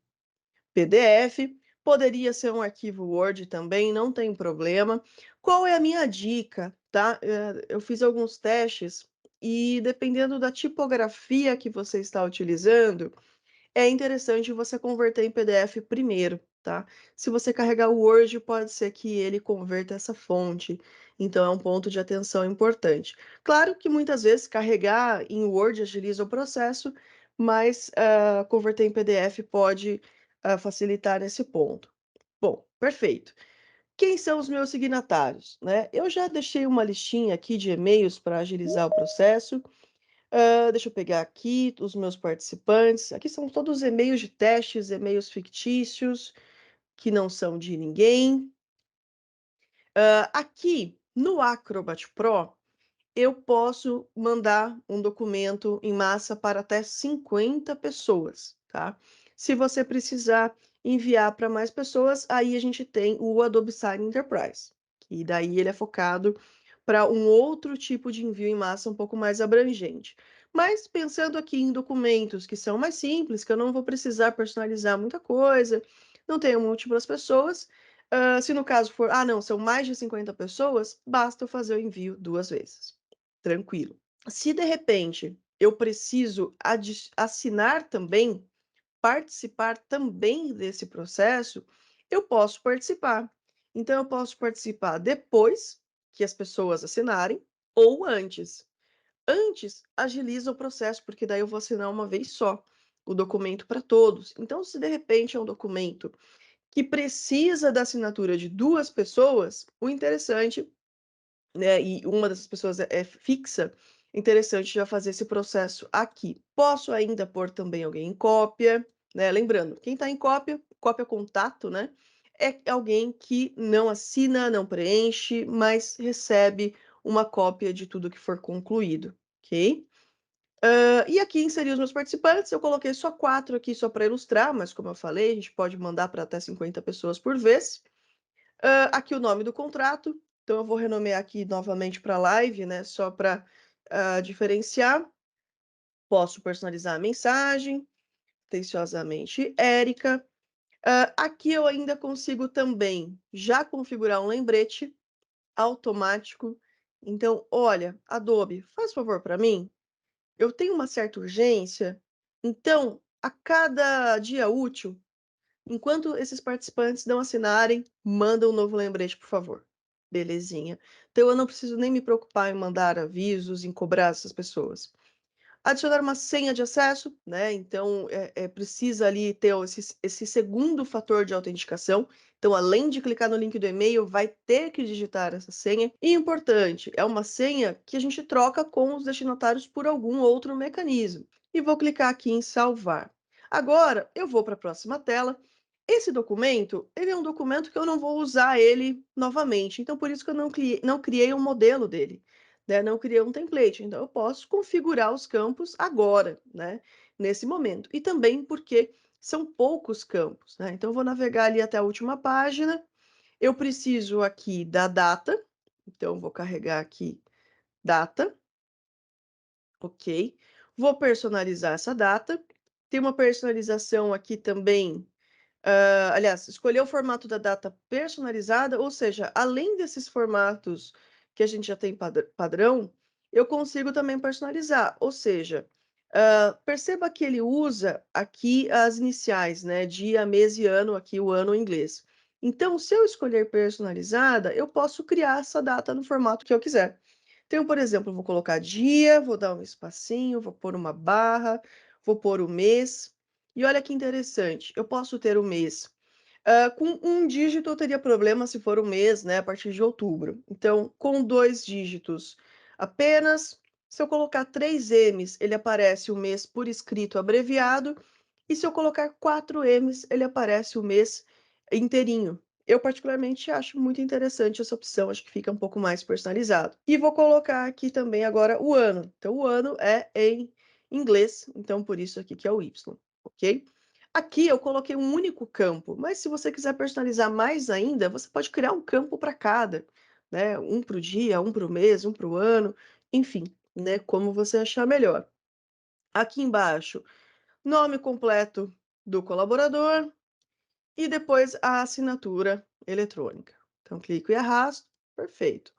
PDF. Poderia ser um arquivo Word também, não tem problema. Qual é a minha dica, tá? Eu fiz alguns testes e dependendo da tipografia que você está utilizando, é interessante você converter em PDF primeiro, tá? Se você carregar o Word, pode ser que ele converta essa fonte, então é um ponto de atenção importante. Claro que muitas vezes carregar em Word agiliza o processo, mas converter em PDF pode facilitar nesse ponto. Bom, perfeito. Quem são os meus signatários, né? Eu já deixei uma listinha aqui de e-mails para agilizar o processo. Deixa eu pegar aqui os meus participantes. Aqui são todos e-mails de testes, e-mails fictícios, que não são de ninguém. Aqui no Acrobat Pro, eu posso mandar um documento em massa para até 50 pessoas, tá? Se você precisar enviar para mais pessoas, aí a gente tem o Adobe Sign Enterprise, que daí ele é focado para um outro tipo de envio em massa um pouco mais abrangente. Mas pensando aqui em documentos que são mais simples, que eu não vou precisar personalizar muita coisa, não tenho múltiplas pessoas, se no caso for, não, são mais de 50 pessoas, basta eu fazer o envio 2 vezes. Tranquilo. Se de repente eu preciso assinar também, participar também desse processo, eu posso participar. Então, eu posso participar depois que as pessoas assinarem ou antes. Antes, agiliza o processo, porque daí eu vou assinar uma vez só o documento para todos. Então, se de repente é um documento que precisa da assinatura de 2 pessoas, o interessante, né, e uma dessas pessoas é fixa, interessante já fazer esse processo aqui. Posso ainda pôr também alguém em cópia, né? Lembrando, quem está em cópia, cópia contato, né? É alguém que não assina, não preenche, mas recebe uma cópia de tudo que for concluído, ok? E aqui inseri os meus participantes, eu coloquei só 4 aqui só para ilustrar, mas como eu falei, a gente pode mandar para até 50 pessoas por vez. Aqui o nome do contrato, então eu vou renomear aqui novamente para live, né, só para diferenciar. Posso personalizar a mensagem, atenciosamente, Érica. Aqui eu ainda consigo também já configurar um lembrete automático. Então, olha, Adobe, faz favor para mim, eu tenho uma certa urgência, então, a cada dia útil, enquanto esses participantes não assinarem, manda um novo lembrete, por favor. Belezinha. Então eu não preciso nem me preocupar em mandar avisos, em cobrar essas pessoas. Adicionar uma senha de acesso, né? Então precisa ali ter esse segundo fator de autenticação. Então, além de clicar no link do e-mail, vai ter que digitar essa senha. E importante, é uma senha que a gente troca com os destinatários por algum outro mecanismo. E vou clicar aqui em salvar. Agora, eu vou para a próxima tela. Esse documento, ele é um documento que eu não vou usar ele novamente. Então, por isso que eu não criei um modelo dele, né? Não criei um template. Então, eu posso configurar os campos agora, né? Nesse momento. E também porque são poucos campos, né? Então, eu vou navegar ali até a última página. Eu preciso aqui da data. Então, vou carregar aqui data. Ok. Vou personalizar essa data. Tem uma personalização aqui também. Aliás, escolher o formato da data personalizada, ou seja, além desses formatos que a gente já tem padrão, eu consigo também personalizar. Ou seja, perceba que ele usa aqui as iniciais, né? Dia, mês e ano, aqui o ano em inglês. Então, se eu escolher personalizada, eu posso criar essa data no formato que eu quiser. Então, por exemplo, eu vou colocar dia, vou dar um espacinho, vou pôr uma barra, vou pôr o mês. E olha que interessante, eu posso ter o mês com um dígito eu teria problema se for o mês, né, a partir de outubro. Então, com 2 dígitos apenas, se eu colocar 3 M's, ele aparece o mês por escrito abreviado, e se eu colocar 4 M's, ele aparece o mês inteirinho. Eu particularmente acho muito interessante essa opção, acho que fica um pouco mais personalizado. E vou colocar aqui também agora o ano. Então, o ano é em inglês, então por isso aqui que é o Y, ok? Aqui eu coloquei um único campo, mas se você quiser personalizar mais ainda, você pode criar um campo para cada, né? Um para o dia, um para o mês, um para o ano, enfim, né? Como você achar melhor. Aqui embaixo, nome completo do colaborador e depois a assinatura eletrônica. Então, clico e arrasto, perfeito.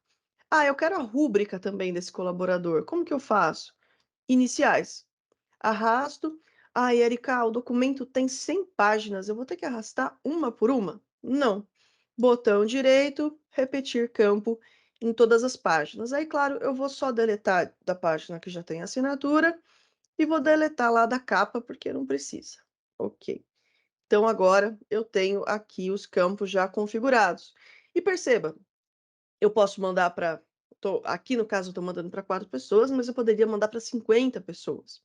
Ah, eu quero a rúbrica também desse colaborador. Como que eu faço? Iniciais. Arrasto. Ah, Erika, o documento tem 100 páginas, eu vou ter que arrastar uma por uma? Não. Botão direito, repetir campo em todas as páginas. Aí, claro, eu vou só deletar da página que já tem assinatura e vou deletar lá da capa, porque não precisa. Ok. Então, agora eu tenho aqui os campos já configurados. E perceba, eu posso mandar para... Aqui, no caso, eu estou mandando para 4 pessoas, mas eu poderia mandar para 50 pessoas.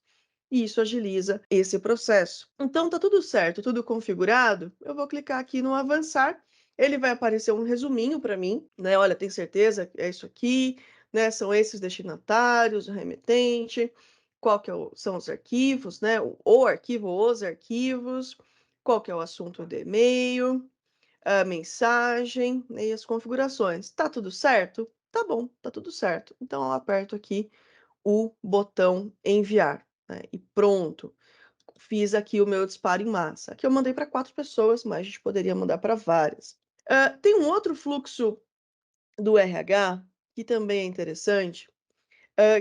E isso agiliza esse processo. Então, tá tudo certo, tudo configurado. Eu vou clicar aqui no avançar. Ele vai aparecer um resuminho para mim, né? Olha, tem certeza que é isso aqui, né? São esses destinatários, o remetente, qual que são os arquivos, né? O arquivo, os arquivos, qual que é o assunto do e-mail, a mensagem, né, e as configurações. Tá tudo certo? Tá bom, tá tudo certo. Então, eu aperto aqui o botão enviar, né, e pronto. Fiz aqui o meu disparo em massa. Aqui eu mandei para 4 pessoas, mas a gente poderia mandar para várias. Tem um outro fluxo do RH que também é interessante,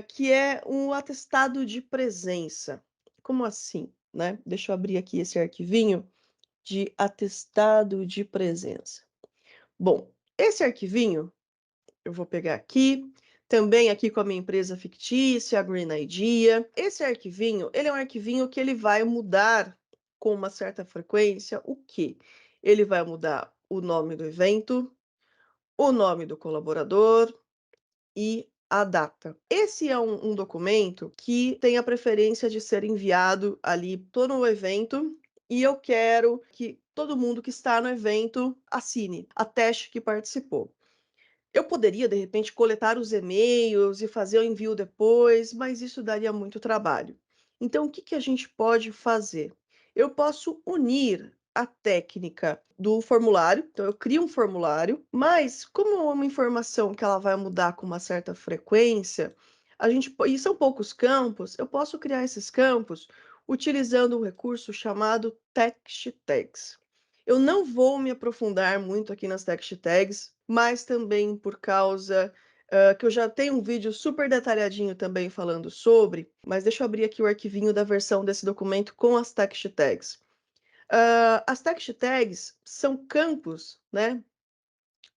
que é um atestado de presença. Como assim, né? Deixa eu abrir aqui esse arquivinho de atestado de presença. Bom, esse arquivinho eu vou pegar aqui, também aqui com a minha empresa fictícia, a Green Idea. Esse arquivinho, ele é um arquivinho que ele vai mudar com uma certa frequência o quê? Ele vai mudar o nome do evento, o nome do colaborador e a data. Esse é um documento que tem a preferência de ser enviado ali todo o evento e eu quero que todo mundo que está no evento assine, ateste que participou. Eu poderia, de repente, coletar os e-mails e fazer o envio depois, mas isso daria muito trabalho. Então, o que que a gente pode fazer? Eu posso unir a técnica do formulário, então eu crio um formulário, mas como é uma informação que ela vai mudar com uma certa frequência, e são poucos campos, eu posso criar esses campos utilizando um recurso chamado text tags. Eu não vou me aprofundar muito aqui nas text tags, mas também por causa que eu já tenho um vídeo super detalhadinho também falando sobre, mas deixa eu abrir aqui o arquivinho da versão desse documento com as text tags. As text tags são campos, né,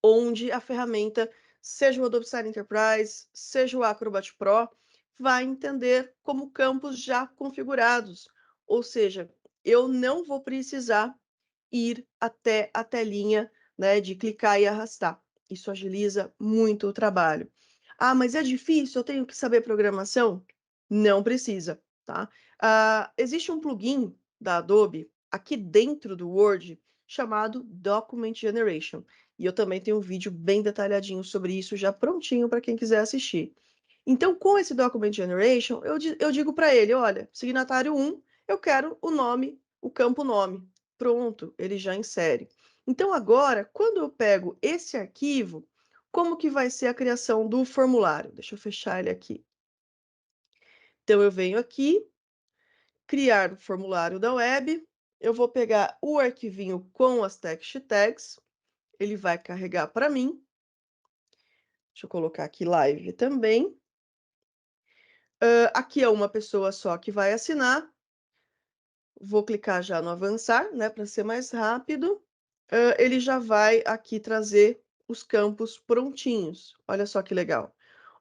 onde a ferramenta, seja o Adobe Sign Enterprise, seja o Acrobat Pro, vai entender como campos já configurados, ou seja, eu não vou precisar ir até a telinha, né, de clicar e arrastar. Isso agiliza muito o trabalho. Ah, mas é difícil, eu tenho que saber programação? Não precisa, tá? Existe um plugin da Adobe aqui dentro do Word chamado Document Generation. E eu também tenho um vídeo bem detalhadinho sobre isso, já prontinho para quem quiser assistir. Então, com esse Document Generation, eu digo para ele, olha, signatário 1, eu quero o nome, o campo nome. Pronto, ele já insere. Então, agora, quando eu pego esse arquivo, como que vai ser a criação do formulário? Deixa eu fechar ele aqui. Então, eu venho aqui, criar o formulário da web, eu vou pegar o arquivinho com as text tags, ele vai carregar para mim. Deixa eu colocar aqui live também. Aqui é uma pessoa só que vai assinar. Vou clicar já no avançar, né, para ser mais rápido. Ele já vai aqui trazer os campos prontinhos. Olha só que legal.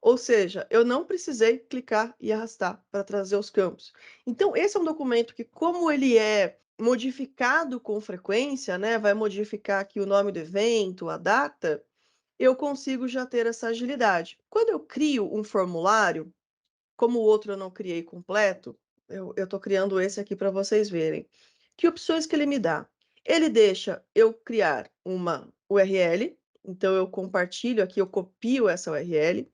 Ou seja, eu não precisei clicar e arrastar para trazer os campos. Então, esse é um documento que, como ele é modificado com frequência, né, vai modificar aqui o nome do evento, a data, eu consigo já ter essa agilidade. Quando eu crio um formulário, como o outro eu não criei completo, eu estou criando esse aqui para vocês verem. Que opções que ele me dá? Ele deixa eu criar uma URL, então eu compartilho aqui, eu copio essa URL.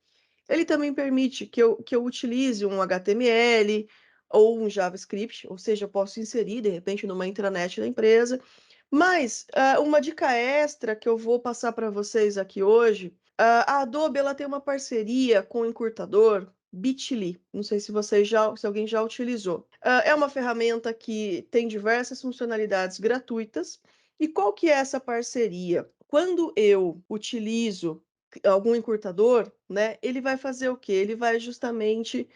Ele também permite que eu utilize um HTML ou um JavaScript, ou seja, eu posso inserir, de repente, numa intranet da empresa. Mas uma dica extra que eu vou passar para vocês aqui hoje, a Adobe ela tem uma parceria com o encurtador Bitly. Não sei se alguém já utilizou. É uma ferramenta que tem diversas funcionalidades gratuitas. E qual que é essa parceria? Quando eu utilizo algum encurtador, né, ele vai fazer o quê? Ele vai justamente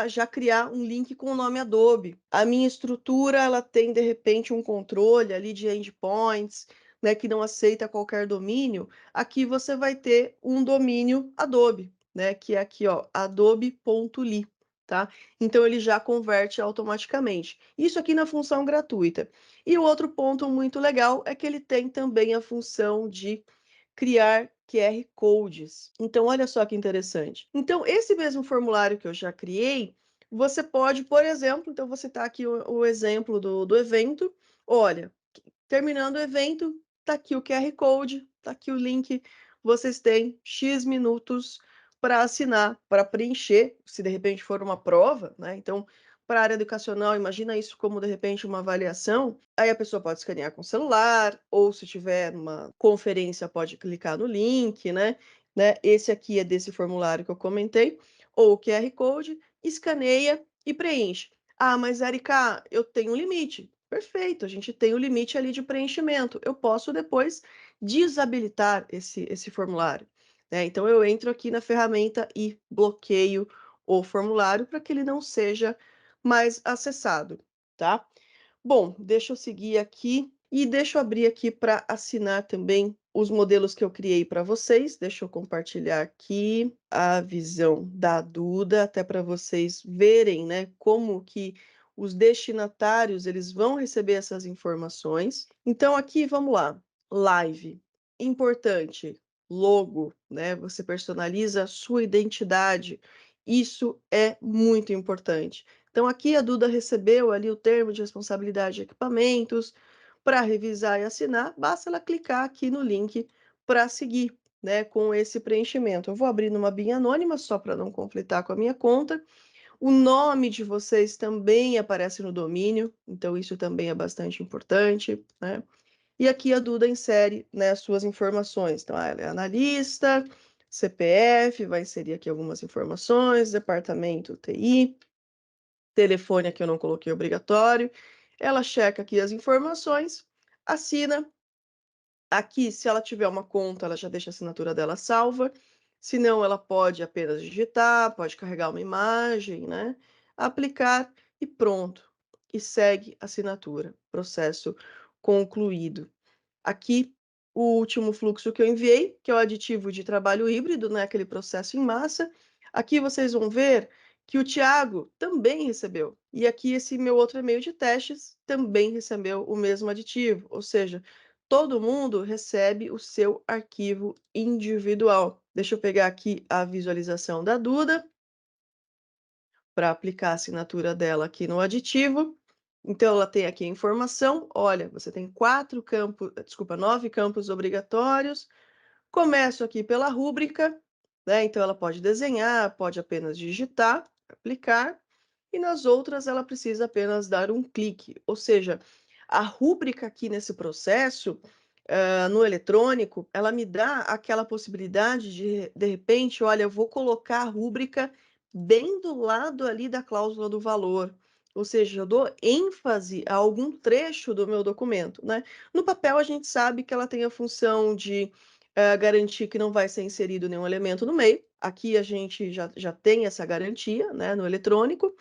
já criar um link com o nome Adobe. A minha estrutura, ela tem, de repente, um controle ali de endpoints, né, que não aceita qualquer domínio. Aqui você vai ter um domínio Adobe, né, que é aqui, ó, adobe.ly, tá? Então, ele já converte automaticamente. Isso aqui na função gratuita. E o outro ponto muito legal é que ele tem também a função de criar QR codes. Então, olha só que interessante. Então, esse mesmo formulário que eu já criei, você pode, por exemplo, então você está aqui o exemplo do evento. Olha, terminando o evento, está aqui o QR Code, está aqui o link. Vocês têm X minutos para assinar, para preencher, se de repente for uma prova, né? Então, para a área educacional, imagina isso como de repente uma avaliação. Aí a pessoa pode escanear com o celular, ou se tiver uma conferência, pode clicar no link, né? Esse aqui é desse formulário que eu comentei, ou o QR Code, escaneia e preenche. Ah, mas Erika, eu tenho um limite. Perfeito, a gente tem o limite ali de preenchimento. Eu posso depois desabilitar esse formulário, né? Então eu entro aqui na ferramenta e bloqueio o formulário para que ele não seja mais acessado, tá? Bom, deixa eu seguir aqui e deixa eu abrir aqui para assinar também os modelos que eu criei para vocês. Deixa eu compartilhar aqui a visão da Duda, até para vocês verem, né, como que os destinatários eles vão receber essas informações. Então aqui, vamos lá. Live. Importante. Logo, né? Você personaliza a sua identidade. Isso é muito importante. Então, aqui a Duda recebeu ali o termo de responsabilidade de equipamentos. Para revisar e assinar, basta ela clicar aqui no link para seguir, né, com esse preenchimento. Eu vou abrir numa BIM anônima, só para não conflitar com a minha conta. O nome de vocês também aparece no domínio, então isso também é bastante importante, né? E aqui a Duda insere, né, as suas informações. Então, ela é analista, CPF, vai inserir aqui algumas informações, departamento TI, telefone aqui eu não coloquei obrigatório. Ela checa aqui as informações, assina. Aqui, se ela tiver uma conta, ela já deixa a assinatura dela salva. Se não, ela pode apenas digitar, pode carregar uma imagem, né? Aplicar e pronto. E segue a assinatura. Processo concluído. Aqui, o último fluxo que eu enviei, que é o aditivo de trabalho híbrido, né? Aquele processo em massa. Aqui vocês vão ver que o Tiago também recebeu. E aqui esse meu outro e-mail de testes também recebeu o mesmo aditivo. Ou seja, todo mundo recebe o seu arquivo individual. Deixa eu pegar aqui a visualização da Duda para aplicar a assinatura dela aqui no aditivo. Então, ela tem aqui a informação. Olha, você tem 9 campos obrigatórios. Começo aqui pela rúbrica, né? Então, ela pode desenhar, pode apenas digitar, aplicar. E nas outras, ela precisa apenas dar um clique. Ou seja, a rúbrica aqui nesse processo, no eletrônico, ela me dá aquela possibilidade de repente, olha, eu vou colocar a rúbrica bem do lado ali da cláusula do valor. Ou seja, eu dou ênfase a algum trecho do meu documento, né? No papel, a gente sabe que ela tem a função de garantir que não vai ser inserido nenhum elemento no meio. Aqui a gente já tem essa garantia, né, no eletrônico.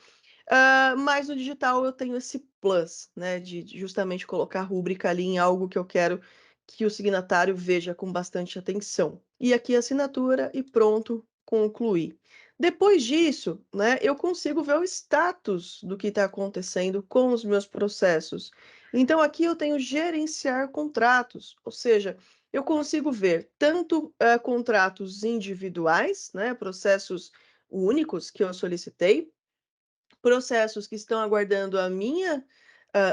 Mas no digital eu tenho esse plus, né, de justamente colocar a rúbrica ali em algo que eu quero que o signatário veja com bastante atenção. E aqui a assinatura e pronto, concluí. Depois disso, né, eu consigo ver o status do que está acontecendo com os meus processos. Então, aqui eu tenho gerenciar contratos, ou seja, eu consigo ver tanto contratos individuais, né, processos únicos que eu solicitei, processos que estão aguardando a minha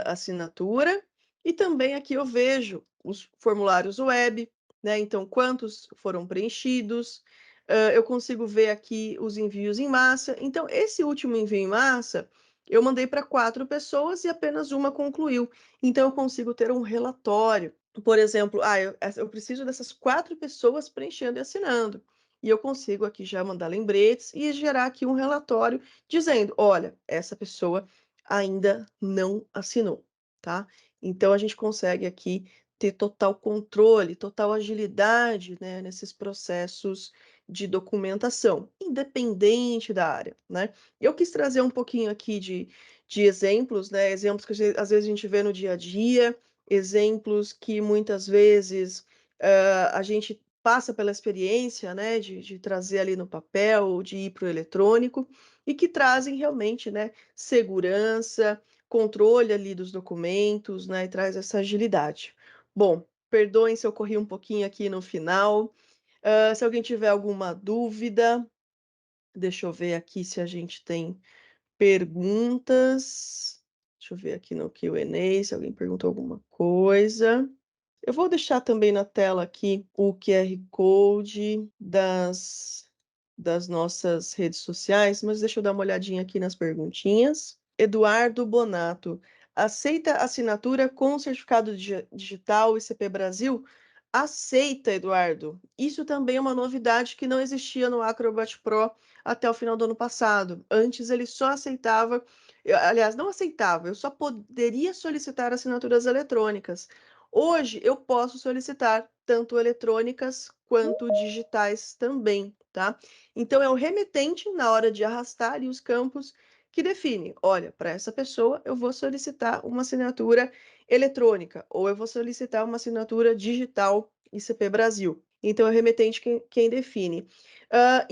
assinatura, e também aqui eu vejo os formulários web, né? Então, quantos foram preenchidos, eu consigo ver aqui os envios em massa. Então, esse último envio em massa, eu mandei para 4 pessoas e apenas uma concluiu. Então, eu consigo ter um relatório. Por exemplo, eu preciso dessas 4 pessoas preenchendo e assinando. E eu consigo aqui já mandar lembretes e gerar aqui um relatório dizendo: olha, essa pessoa ainda não assinou, tá? Então a gente consegue aqui ter total controle, total agilidade, né, nesses processos de documentação, independente da área, né? Eu quis trazer um pouquinho aqui de exemplos, né? Exemplos que às vezes a gente vê no dia a dia, exemplos que muitas vezes a gente passa pela experiência, né, de trazer ali no papel, de ir para o eletrônico, e que trazem realmente, né, segurança, controle ali dos documentos, né, e traz essa agilidade. Bom, perdoem se eu corri um pouquinho aqui no final. Se alguém tiver alguma dúvida, deixa eu ver aqui se a gente tem perguntas. Deixa eu ver aqui no Q&A se alguém perguntou alguma coisa. Eu vou deixar também na tela aqui o QR Code das nossas redes sociais, mas deixa eu dar uma olhadinha aqui nas perguntinhas. Eduardo Bonato, aceita assinatura com certificado digital ICP Brasil? Aceita, Eduardo. Isso também é uma novidade que não existia no Acrobat Pro até o final do ano passado. Antes ele só aceitava, aliás, não aceitava, eu só poderia solicitar assinaturas eletrônicas. Hoje eu posso solicitar tanto eletrônicas quanto digitais também, tá? Então é o remetente na hora de arrastar ali os campos que define, olha, para essa pessoa eu vou solicitar uma assinatura eletrônica ou eu vou solicitar uma assinatura digital ICP Brasil. Então é o remetente quem define.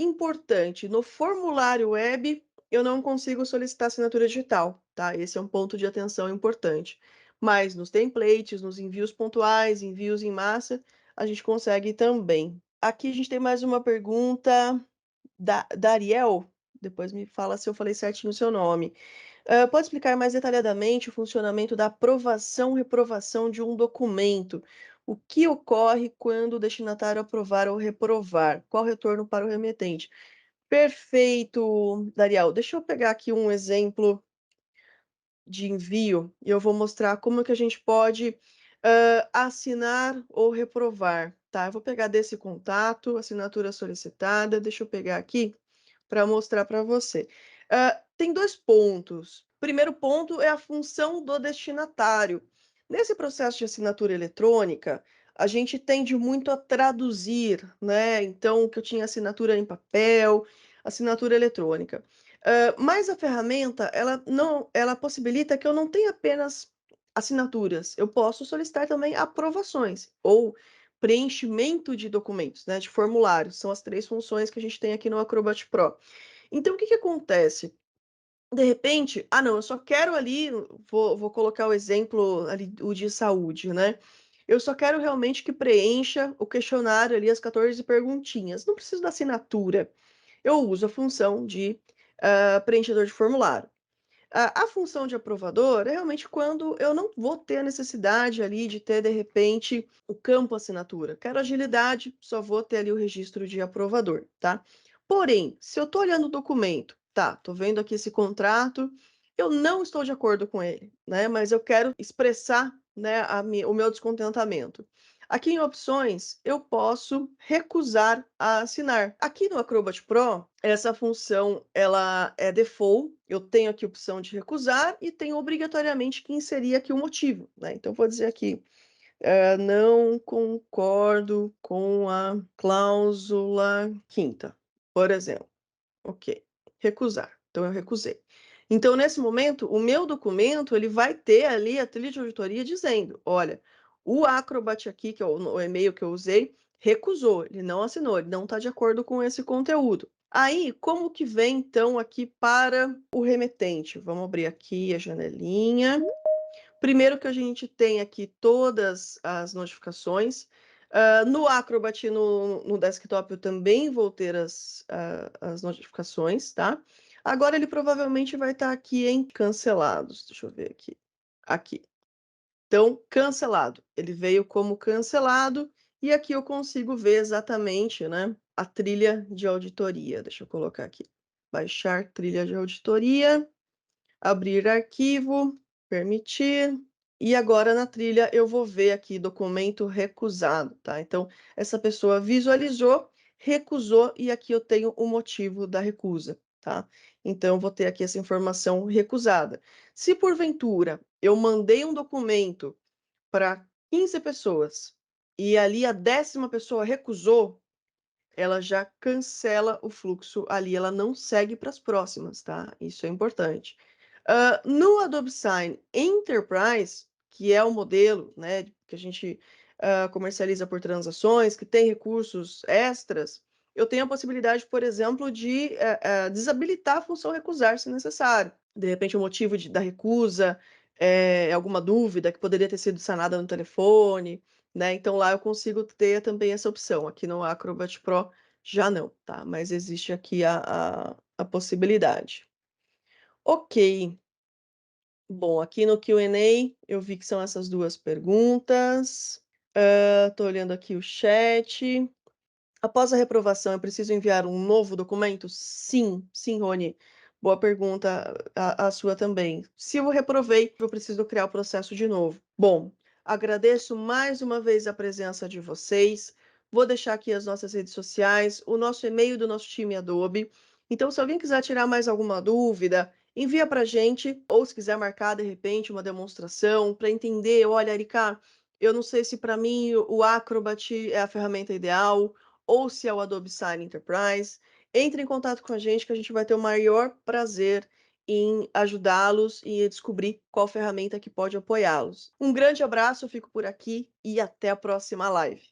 Importante, no formulário web eu não consigo solicitar assinatura digital, tá? Esse é um ponto de atenção importante. Mas nos templates, nos envios pontuais, envios em massa, a gente consegue também. Aqui a gente tem mais uma pergunta da Ariel. Depois me fala se eu falei certinho o seu nome. Pode explicar mais detalhadamente o funcionamento da aprovação e reprovação de um documento? O que ocorre quando o destinatário aprovar ou reprovar? Qual retorno para o remetente? Perfeito, Dariel. Deixa eu pegar aqui um exemplo de envio e eu vou mostrar como que a gente pode assinar ou reprovar, tá? Eu vou pegar desse contato, assinatura solicitada, deixa eu pegar aqui para mostrar para você. Tem 2 pontos. Primeiro ponto é a função do destinatário. Nesse processo de assinatura eletrônica, a gente tende muito a traduzir, né? Então, que eu tinha assinatura em papel, assinatura eletrônica. Mas a ferramenta, ela possibilita que eu não tenha apenas assinaturas, eu posso solicitar também aprovações ou preenchimento de documentos, né, de formulários. São as 3 funções que a gente tem aqui no Acrobat Pro. Então, o que que acontece? De repente, não, eu só quero ali, vou colocar o exemplo ali, o de saúde, né? Eu só quero realmente que preencha o questionário ali, as 14 perguntinhas. Não preciso da assinatura. Eu uso a função de preenchedor de formulário. A função de aprovador é realmente quando eu não vou ter a necessidade ali de ter, de repente, o campo assinatura. Quero agilidade, só vou ter ali o registro de aprovador, tá? Porém, se eu estou olhando o documento, tá, estou vendo aqui esse contrato, eu não estou de acordo com ele, né? Mas eu quero expressar, né, o meu descontentamento. Aqui em opções, eu posso recusar a assinar. Aqui no Acrobat Pro, essa função ela é default. Eu tenho aqui a opção de recusar e tenho obrigatoriamente que inserir aqui o motivo, né? Então, vou dizer aqui, não concordo com a cláusula quinta, por exemplo. Ok, recusar. Então, eu recusei. Então, nesse momento, o meu documento ele vai ter ali a trilha de auditoria dizendo, olha, o Acrobat aqui, que é o e-mail que eu usei, recusou, ele não assinou, ele não está de acordo com esse conteúdo. Aí, como que vem então aqui para o remetente? Vamos abrir aqui a janelinha. Primeiro que a gente tem aqui todas as notificações. No Acrobat, no desktop, eu também vou ter as notificações, tá? Agora ele provavelmente vai estar aqui em cancelados. Deixa eu ver aqui. Aqui. Então, cancelado. Ele veio como cancelado e aqui eu consigo ver exatamente, né, a trilha de auditoria. Deixa eu colocar aqui. Baixar trilha de auditoria, abrir arquivo, permitir. E agora na trilha eu vou ver aqui documento recusado, tá? Então, essa pessoa visualizou, recusou e aqui eu tenho o motivo da recusa, tá? Então, vou ter aqui essa informação recusada. Se porventura eu mandei um documento para 15 pessoas e ali a 10ª pessoa recusou, ela já cancela o fluxo ali, ela não segue para as próximas, tá? Isso é importante. No Adobe Sign Enterprise, que é o modelo, né, que a gente comercializa por transações, que tem recursos extras, eu tenho a possibilidade, por exemplo, de desabilitar a função recusar, se necessário. De repente, o motivo da recusa é alguma dúvida que poderia ter sido sanada no telefone, né? Então, lá eu consigo ter também essa opção. Aqui no Acrobat Pro já não, tá? Mas existe aqui a possibilidade. Ok. Bom, aqui no Q&A eu vi que são essas duas perguntas. Estou olhando aqui o chat. Após a reprovação, eu preciso enviar um novo documento? Sim, sim, Rony. Boa pergunta a sua também. Se eu reprovei, eu preciso criar o processo de novo. Bom, agradeço mais uma vez a presença de vocês. Vou deixar aqui as nossas redes sociais, o nosso e-mail do nosso time Adobe. Então, se alguém quiser tirar mais alguma dúvida, envia para a gente, ou se quiser marcar, de repente, uma demonstração para entender, olha, Erika, eu não sei se para mim o Acrobat é a ferramenta ideal, ou se é o Adobe Sign Enterprise, entre em contato com a gente que a gente vai ter o maior prazer em ajudá-los e descobrir qual ferramenta que pode apoiá-los. Um grande abraço, eu fico por aqui e até a próxima live.